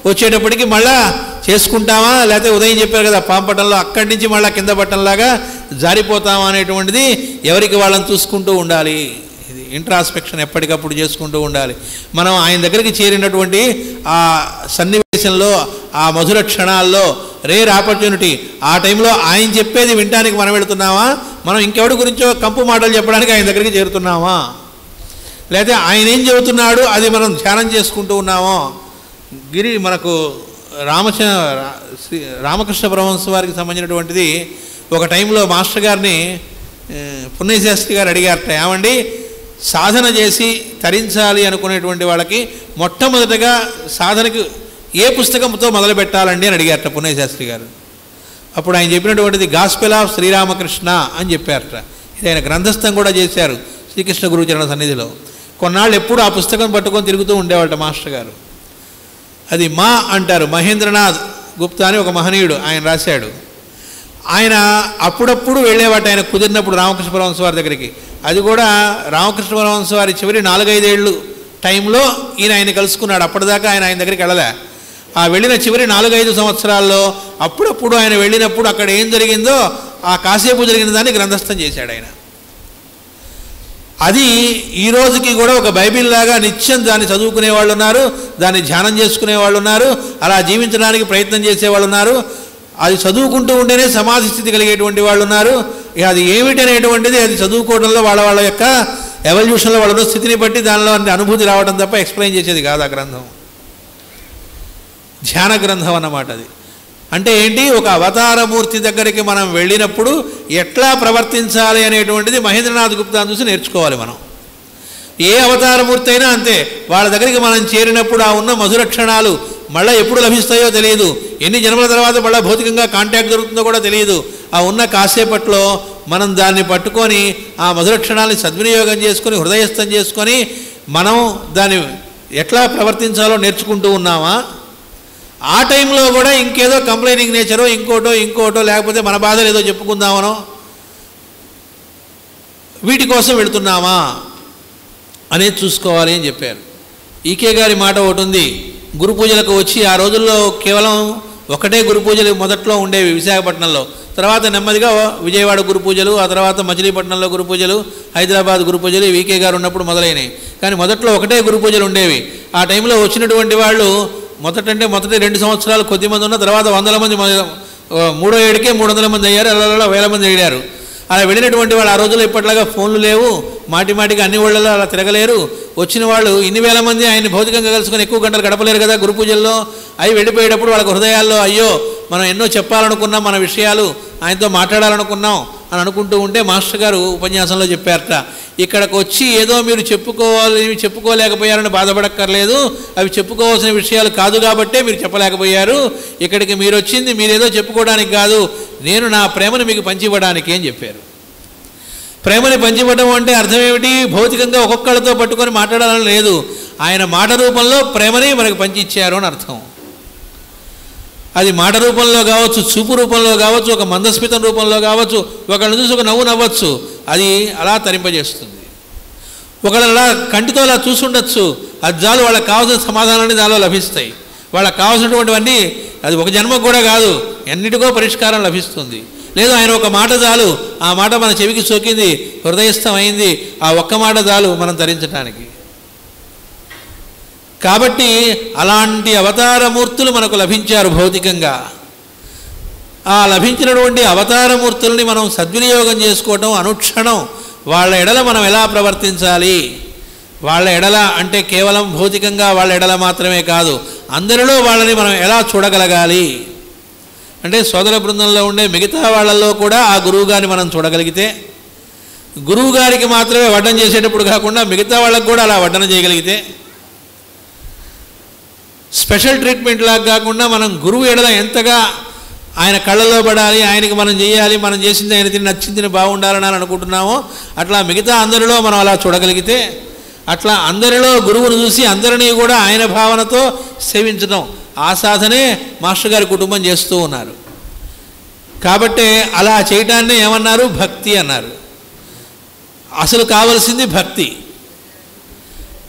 వచ్చేటప్పటికి మళ్ళా చేసుకుంటామా, లేకపోతే ఉదయం చెప్పారు కదా పాంపటంలో అక్కడి నుంచి మళ్ళీ కింద పట్టంలాగా జారిపోతామా అనేటువంటిది ఎవరికి వాళ్ళని చూసుకుంటూ ఉండాలి. ఇది ఇంట్రాస్పెక్షన్ ఎప్పటికప్పుడు చేసుకుంటూ ఉండాలి. మనం ఆయన దగ్గరికి చేరినటువంటి ఆ సన్నివేశంలో, ఆ మధుర క్షణాల్లో, రేర్ ఆపర్చునిటీ, ఆ టైంలో ఆయన చెప్పేది వినడానికి మనం వెళుతున్నామా, మనం ఇంకెవడి గురించో కంపు మాటలు చెప్పడానికి ఆయన దగ్గరికి చేరుతున్నామా, లేకపోతే ఆయన ఏం చెబుతున్నాడు అది మనం ధ్యానం చేసుకుంటూ ఉన్నామో. మనకు రామకృష్ణ పరమహంస వారికి సంబంధించినటువంటిది ఒక టైంలో మాస్టర్ గారిని పుణ్యశాస్త్రి గారు అడిగారట, ఏమండి సాధన చేసి తరించాలి అనుకునేటువంటి వాళ్ళకి మొట్టమొదటగా సాధనకి ఏ పుస్తకంతో మొదలు పెట్టాలండి అని అడిగారట పున్నయ్య శాస్త్రి గారు. అప్పుడు ఆయన చెప్పినటువంటిది గాస్పెల్ ఆఫ్ శ్రీరామకృష్ణ అని చెప్పారట. ఇది ఆయన గ్రంథస్థం కూడా చేశారు శ్రీకృష్ణ గురుచరణ సన్నిధిలో. కొన్నాళ్ళు ఎప్పుడు ఆ పుస్తకం పట్టుకొని తిరుగుతూ ఉండేవాళ్ళ మాస్టర్ గారు. అది మా అంటారు, మహేంద్రనాథ్ గుప్తా అని ఒక మహనీయుడు ఆయన రాశాడు. ఆయన అప్పుడప్పుడు వెళ్ళేవాట ఆయన కుదిరినప్పుడు రామకృష్ణ పరమహంస వారి దగ్గరికి. అది కూడా రామకృష్ణ పరమహంస వారి చివరి 4-5 ఏళ్ళు టైంలో ఆయన కలుసుకున్నాడు. అప్పటిదాకా ఆయన దగ్గరికి వెళ్ళలే. ఆ వెళ్ళిన చివరి 4-5 సంవత్సరాల్లో అప్పుడప్పుడు ఆయన వెళ్ళినప్పుడు అక్కడ ఏం జరిగిందో ఆ కాసేపు జరిగిన దాన్ని గ్రంథస్థం చేశాడు ఆయన. అది ఈ రోజుకి కూడా ఒక బైబిల్ లాగా నిత్యం దాన్ని చదువుకునే వాళ్ళు ఉన్నారు, దాన్ని ధ్యానం చేసుకునే వాళ్ళు ఉన్నారు, అలా జీవించడానికి ప్రయత్నం చేసేవాళ్ళు ఉన్నారు. అది చదువుకుంటూ ఉంటేనే సమాధి స్థితి కలిగేటువంటి వాళ్ళు ఉన్నారు. అది ఏమిటనేటువంటిది అది చదువుకోవడంలో వాళ్ళ యొక్క ఎవల్యూషన్లో వాళ్ళ స్థితిని బట్టి దానిలో అనుభూతి రావడం తప్ప ఎక్స్ప్లెయిన్ చేసేది కాదు ఆ గ్రంథం. ధ్యాన గ్రంథం అన్నమాట అది. అంటే ఏంటి, ఒక అవతారమూర్తి దగ్గరికి మనం వెళ్ళినప్పుడు ఎట్లా ప్రవర్తించాలి అనేటువంటిది మహేంద్రనాథ్ గుప్తాను చూసి నేర్చుకోవాలి మనం. ఏ అవతారమూర్తి అయినా అంతే. వాళ్ళ దగ్గరికి మనం చేరినప్పుడు ఆ ఉన్న మధుర క్షణాలు మళ్ళీ ఎప్పుడు లభిస్తాయో తెలియదు, ఎన్ని జన్మల తర్వాత మళ్ళీ భౌతికంగా కాంటాక్ట్ దొరుకుతుందో కూడా తెలియదు. ఆ ఉన్న కాసేపట్లో మనం దాన్ని పట్టుకొని ఆ మధుర క్షణాలని సద్వినియోగం చేసుకొని హృదయస్థం చేసుకొని మనం దాన్ని ఎట్లా ప్రవర్తించాలో నేర్చుకుంటూ ఉన్నామా? ఆ టైంలో కూడా ఇంకేదో కంప్లైనింగ్ నేచరో ఇంకోటో లేకపోతే మన బాధలు ఏదో చెప్పుకుందామనో వీటి కోసం వెళుతున్నామా అనేది చూసుకోవాలి అని చెప్పారు. ఈకే గారి మాట ఒకటి ఉంది. గురు పూజలకు వచ్చి ఆ రోజుల్లో కేవలం ఒకటే గురు పూజలు మొదట్లో ఉండేవి విశాఖపట్నంలో. తర్వాత నెమ్మదిగా విజయవాడ గురు పూజలు, ఆ తర్వాత మచిలీపట్నంలో గురు పూజలు, హైదరాబాద్ గురు పూజలు వీకే గారు ఉన్నప్పుడు మొదలైనవి. కానీ మొదట్లో ఒకటే గురు పూజలు ఉండేవి. ఆ టైంలో వచ్చినటువంటి వాళ్ళు మొదటి 2 సంవత్సరాలు కొద్దిమంది ఉన్న తర్వాత 100 మంది, 3వ ఏడుకే 300 మంది అయ్యారు, అలా 1000 మంది వెళ్ళారు. అలా వెళ్ళినటువంటి వాళ్ళు ఆ రోజుల్లో ఇప్పట్లాగా ఫోన్లు లేవు, మాటిమాటికి అన్ని ఊళ్ళలో అలా తిరగలేరు. వచ్చిన వాళ్ళు ఇన్ని వేల మంది ఆయన్ని భౌతికంగా కలుసుకొని ఎక్కువ గంటలు గడపలేరు కదా గురు పూజల్లో. అవి వెళ్ళిపోయేటప్పుడు వాళ్ళకి హృదయాల్లో అయ్యో మనం ఎన్నో చెప్పాలనుకున్నాం, మన విషయాలు ఆయనతో మాట్లాడాలనుకున్నాం అని అనుకుంటూ ఉంటే మాస్టర్ గారు ఉపన్యాసంలో చెప్పారట, ఇక్కడికి వచ్చి ఏదో మీరు చెప్పుకోలేకపోయారని బాధపడక్కర్లేదు, అవి చెప్పుకోవాల్సిన విషయాలు కాదు కాబట్టే మీరు చెప్పలేకపోయారు. ఇక్కడికి మీరు వచ్చింది మీరేదో చెప్పుకోవడానికి కాదు, నేను నా ప్రేమను మీకు పంచివ్వడానికి అని చెప్పారు. ప్రేమని పంచివ్వడం అంటే అర్థం ఏమిటి? భౌతికంగా ఒక్కొక్కళ్ళతో పట్టుకొని మాట్లాడాలని లేదు, ఆయన మాట రూపంలో ప్రేమని మనకు పంచి ఇచ్చారు అని అర్థం. అది మాట రూపంలో కావచ్చు, చూపు రూపంలో కావచ్చు, ఒక మందస్మితం రూపంలో కావచ్చు, ఒకళ్ళని చూసి ఒక నవ్వు నవ్వచ్చు, అది అలా తరింపజేస్తుంది. ఒకళ్ళు అలా కంటితో అలా చూసుండొచ్చు, అది చాలు వాళ్ళకి కావాల్సిన సమాధానాన్ని దానిలో లభిస్తాయి. వాళ్ళకి కావాల్సినటువంటివన్నీ అది ఒక జన్మకు కూడా కాదు, ఎన్నిటికో పరిష్కారం లభిస్తుంది. లేదు ఆయన ఒక మాట చాలు, ఆ మాట మన చెవికి సోకింది, హృదయస్థం అయింది, ఆ ఒక్క మాట చాలు మనం తరించడానికి. కాబట్టి అలాంటి అవతారమూర్తులు మనకు లభించారు భౌతికంగా. ఆ లభించినటువంటి అవతారమూర్తుల్ని మనం సద్వినియోగం చేసుకోవటం, అనుక్షణం వాళ్ళ ఎడల మనం ఎలా ప్రవర్తించాలి, వాళ్ళ ఎడల అంటే కేవలం భౌతికంగా వాళ్ళ ఎడల మాత్రమే కాదు, అందరిలో వాళ్ళని మనం ఎలా చూడగలగాలి అంటే సోదర బృందంలో ఉండే మిగతా వాళ్ళల్లో కూడా ఆ గురువుగారిని మనం చూడగలిగితే, గురువు గారికి మాత్రమే వడ్డన చేసేటప్పుడు కాకుండా మిగతా వాళ్ళకు కూడా అలా వడ్డన చేయగలిగితే, స్పెషల్ ట్రీట్మెంట్ లాగా కాకుండా మనం గురువు ఎడల ఎంతగా ఆయన కళ్ళలో పడాలి, ఆయనకి మనం చేయాలి, మనం చేసింది ఆయన తిని నచ్చింది బాగుండాలని అనుకుంటున్నామో అట్లా మిగతా అందరిలో మనం అలా చూడగలిగితే, అట్లా అందరిలో గురువును చూసి అందరినీ కూడా ఆయన భావనతో సేవించడం, ఆ సాధనే మాస్టర్ గారి కుటుంబం చేస్తూ ఉన్నారు. కాబట్టి అలా చేయటాన్ని ఏమన్నారు? భక్తి అన్నారు. అసలు కావలసింది భక్తి.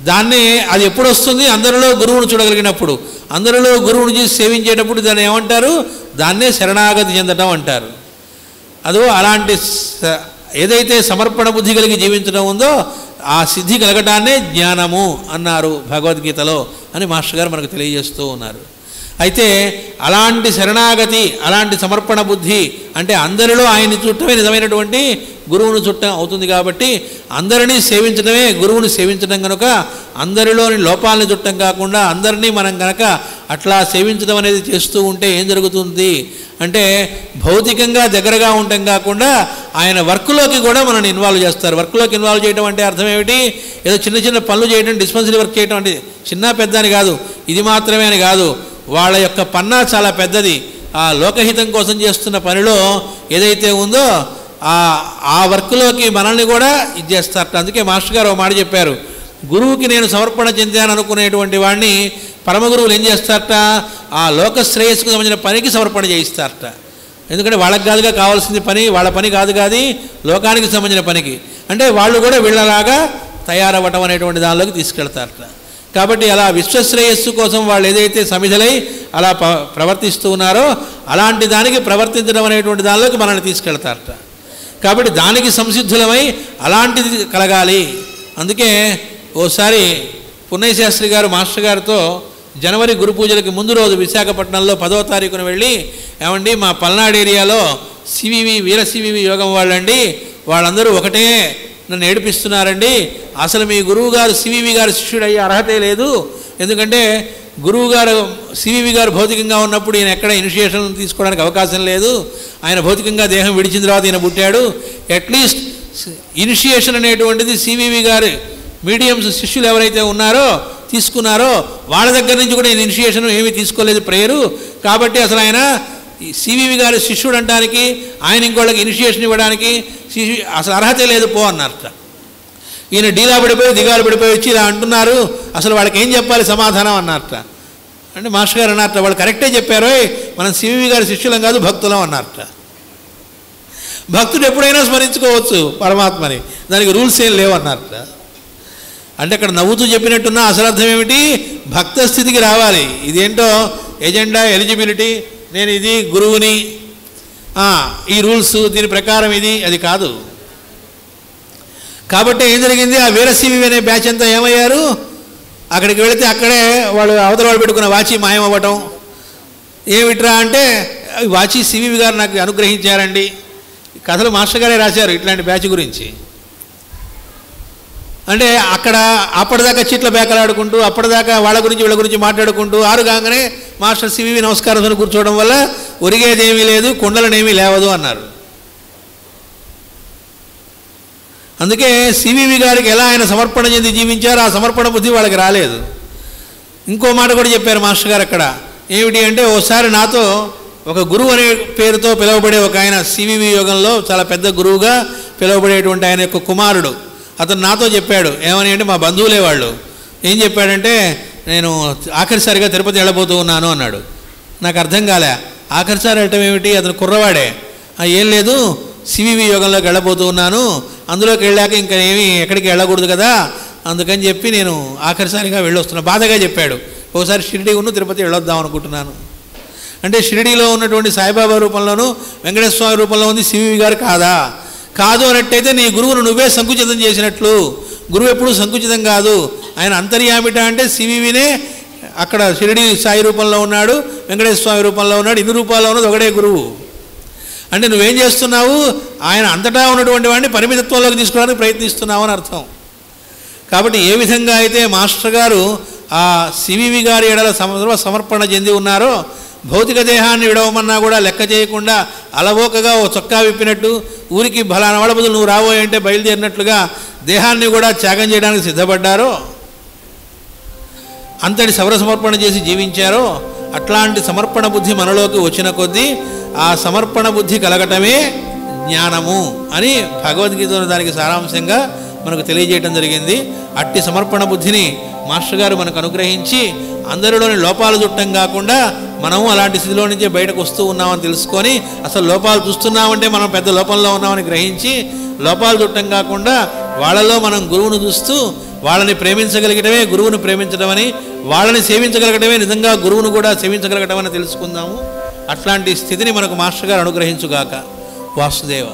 దాన్ని అది ఎప్పుడు వస్తుంది? అందరిలో గురువును చూడగలిగినప్పుడు, అందరిలో గురువును చూసి సేవించేటప్పుడు దాన్ని ఏమంటారు? దాన్నే శరణాగతి చెందటం అంటారు. అదో అలాంటి ఏదైతే సమర్పణ బుద్ధి కలిగి జీవించడం ఉందో ఆ సిద్ధి కలగటాన్నే జ్ఞానము అన్నారు భగవద్గీతలో అని మాస్టర్ గారు మనకు తెలియజేస్తూ ఉన్నారు. అయితే అలాంటి శరణాగతి, అలాంటి సమర్పణ బుద్ధి అంటే అందరిలో ఆయన్ని చుట్టమే నిజమైనటువంటి గురువును చుట్టం అవుతుంది. కాబట్టి అందరినీ సేవించడమే గురువుని సేవించడం కనుక అందరిలోని లోపాలని చుట్టం కాకుండా అందరినీ మనం కనుక అట్లా సేవించడం అనేది చేస్తూ ఉంటే ఏం జరుగుతుంది అంటే భౌతికంగా దగ్గరగా ఉండటం కాకుండా ఆయన వర్క్లోకి కూడా మనల్ని ఇన్వాల్వ్ చేస్తారు. వర్క్లోకి ఇన్వాల్వ్ చేయడం అంటే అర్థం ఏమిటి? ఏదో చిన్న చిన్న పనులు చేయడం, డిస్పెన్సరీ వర్క్ చేయడం అంటే చిన్న పెద్ద అని కాదు, ఇది మాత్రమే అని కాదు. వాళ్ళ యొక్క పన్నా చాలా పెద్దది. ఆ లోకహితం కోసం చేస్తున్న పనిలో ఏదైతే ఉందో ఆ వర్క్లోకి మనల్ని కూడా ఇది చేస్తారట. అందుకే మాస్టర్ గారు ఒక మాట చెప్పారు, గురువుకి నేను సమర్పణ చెందాను అనుకునేటువంటి వాడిని పరమగురువులు ఏం చేస్తారట, ఆ లోక శ్రేయస్సుకు సంబంధించిన పనికి సమర్పణ చేయిస్తారట. ఎందుకంటే వాళ్ళకి కాదుగా కావాల్సింది పని, వాళ్ళ పని కాదు కాదు లోకానికి సంబంధించిన పనికి. అంటే వాళ్ళు కూడా వీళ్ళలాగా తయారవ్వటం అనేటువంటి దానిలోకి తీసుకెళ్తారట. కాబట్టి అలా విశ్వశ్రేయస్సు కోసం వాళ్ళు ఏదైతే సమిధలై అలా ప్రవర్తిస్తూ ఉన్నారో అలాంటి దానికి ప్రవర్తించడం అనేటువంటి దానిలోకి మనల్ని తీసుకెళ్తారట. కాబట్టి దానికి సంసిద్ధులమై అలాంటిది కలగాలి. అందుకే ఓసారి పున్నయ్య శాస్త్రి గారు మాస్టర్ గారితో జనవరి గురు పూజలకి ముందు రోజు విశాఖపట్నంలో 10వ తారీఖున వెళ్ళి, ఏమండి మా పల్నాడు ఏరియాలో సివివి వీర సివివి యోగం వాళ్ళండి, వాళ్ళందరూ ఒకటే నన్ను ఏడిపిస్తున్నారండి, అసలు మీ గురువు గారు సివివి గారు శిష్యుడు అయ్యే అర్హతే లేదు, ఎందుకంటే గురువు గారు సివివి గారు భౌతికంగా ఉన్నప్పుడు ఈయన ఎక్కడ ఇనిషియేషన్ తీసుకోవడానికి అవకాశం లేదు, ఆయన భౌతికంగా దేహం విడిచిన తర్వాత ఈయన పుట్టాడు, అట్లీస్ట్ ఇనిషియేషన్ అనేటువంటిది సివివి గారు మీడియంస్ శిష్యులు ఎవరైతే ఉన్నారో తీసుకున్నారో వాళ్ళ దగ్గర నుంచి కూడా ఈయన ఇనిషియేషన్ ఏమీ తీసుకోలేదు ప్రేయరు, కాబట్టి అసలు ఆయన సివివి గారి శిష్యుడు అనడానికి ఆయన ఇంకోళ్ళకి ఇనిషియేషన్ ఇవ్వడానికి అసలు అర్హత లేదు పో అన్నారట. ఈయన డీలా పడిపోయి దిగాలు పడిపోయి వచ్చి ఇలా అంటున్నారు, అసలు వాళ్ళకి ఏం చెప్పాలి సమాధానం అన్నారట. అంటే మాస్టర్ గారు అన్నారట, వాళ్ళు కరెక్టే చెప్పారు, మనం సివివి గారి శిష్యులం కాదు భక్తులం అన్నారట. భక్తుడు ఎప్పుడైనా స్మరించుకోవచ్చు పరమాత్మని, దానికి రూల్స్ ఏం లేవు అన్నారట. అంటే అక్కడ నవ్వుతూ చెప్పినట్టున్నా అసలు అర్థం ఏమిటి, భక్త స్థితికి రావాలి. ఇదేంటో ఎజెండా ఎలిజిబిలిటీ, నేను ఇది గురువుని, ఈ రూల్స్ దీని ప్రకారం ఇది అది కాదు. కాబట్టి ఏం జరిగింది, ఆ వీరసివి అనే బ్యాచ్ అంతా ఏమయ్యారు, అక్కడికి వెళితే అక్కడే వాళ్ళు అవతల వాళ్ళు పెట్టుకున్న వాచి మాయమవ్వటం. ఏమిట్రా అంటే వాచి సివివి గారు నాకు అనుగ్రహించారండి. కథలు మాస్టర్ గారే రాశారు ఇట్లాంటి బ్యాచ్ గురించి. అంటే అక్కడ అప్పటిదాకా చిట్ల బేకలాడుకుంటూ అప్పటిదాకా వాళ్ళ గురించి వీళ్ళ గురించి మాట్లాడుకుంటూ 6 కాగానే మాస్టర్ సివివి నమస్కారం కూర్చోవడం వల్ల ఒరిగేదేమీ లేదు, కుండలనేమీ లేవదు అన్నారు. అందుకే సివివి గారికి ఎలా ఆయన సమర్పణ చెంది జీవించారో ఆ సమర్పణ బుద్ధి వాళ్ళకి రాలేదు. ఇంకో మాట కూడా చెప్పారు మాస్టర్ గారు అక్కడ, ఏమిటి అంటే ఓసారి నాతో ఒక గురువు అనే పేరుతో పిలువబడే ఒక ఆయన సివివి యోగంలో చాలా పెద్ద గురువుగా పిలువబడేటువంటి ఆయన యొక్క కుమారుడు అతను నాతో చెప్పాడు, ఏమని అంటే మా బంధువులే వాళ్ళు, ఏం చెప్పాడంటే నేను ఆఖరిసారిగా తిరుపతి వెళ్ళబోతూ ఉన్నాను అన్నాడు. నాకు అర్థం కాలే, ఆఖరిసారి వెళ్ళటం ఏమిటి, అతను కుర్రవాడే, ఏం లేదు సివివి యోగంలోకి వెళ్ళబోతూ ఉన్నాను, అందులోకి వెళ్ళాక ఇంకా ఏమీ ఎక్కడికి వెళ్ళకూడదు కదా, అందుకని చెప్పి నేను ఆఖరిసారిగా వెళ్ళొస్తున్నా బాధగా చెప్పాడు. ఒకసారి షిరిడి తిరుపతి వెళ్ళొద్దాం అనుకుంటున్నాను. అంటే షిరిడీలో ఉన్నటువంటి సాయిబాబా రూపంలోనూ వెంకటేశ్వర స్వామి రూపంలో ఉంది సివివి గారు కాదా, కాదు అన్నట్టయితే నీ గురువును నువ్వే సంకుచితం చేసినట్లు. గురువు ఎప్పుడు సంకుచితం కాదు, ఆయన అంతర్యామిట అంటే సివివినే అక్కడ షిరిడి సాయి రూపంలో ఉన్నాడు, వెంకటేశ్వర స్వామి రూపంలో ఉన్నాడు, ఇన్ని రూపాల్లో ఉన్నది ఒకటే గురువు. అంటే నువ్వేం చేస్తున్నావు, ఆయన అంతటా ఉన్నటువంటి వాడిని పరిమితత్వంలోకి తీసుకోవడానికి ప్రయత్నిస్తున్నావు అని అర్థం. కాబట్టి ఏ విధంగా అయితే మాస్టర్ గారు ఆ సివివి గారి ఎడల సమర్పణ చెంది ఉన్నారో, భౌతిక దేహాన్ని విడవమన్నా కూడా లెక్క చేయకుండా అలవోకగా ఓ చొక్కా విప్పినట్టు ఊరికి బలానా వాళ్ళ బదులు నువ్వు రాబోయే అంటే బయలుదేరినట్లుగా దేహాన్ని కూడా త్యాగం చేయడానికి సిద్ధపడ్డారో, అంతటి సమర్పణ చేసి జీవించారో, అట్లాంటి సమర్పణ బుద్ధి మనలోకి వచ్చిన కొద్దీ ఆ సమర్పణ బుద్ధి కలగటమే జ్ఞానము అని భగవద్గీతలో దానికి సారాంశంగా మనకు తెలియజేయటం జరిగింది. అట్టి సమర్పణ బుద్ధిని మాస్టర్ గారు మనకు అనుగ్రహించి అందరిలోని లోపాలు చుట్టం కాకుండా మనము అలాంటి స్థితిలో నుంచే బయటకు వస్తూ ఉన్నామని తెలుసుకొని, అసలు లోపాలు చూస్తున్నామంటే మనం పెద్ద లోపంలో ఉన్నామని గ్రహించి లోపాలు చుట్టం కాకుండా వాళ్ళలో మనం గురువును చూస్తూ వాళ్ళని ప్రేమించగలిగటమే గురువును ప్రేమించడం అని, వాళ్ళని సేవించగలగటమే నిజంగా గురువును కూడా సేవించగలగటం అని తెలుసుకుందాము. అట్లాంటి స్థితిని మనకు మాస్టర్ గారు అనుగ్రహించుగాక. వాసుదేవ.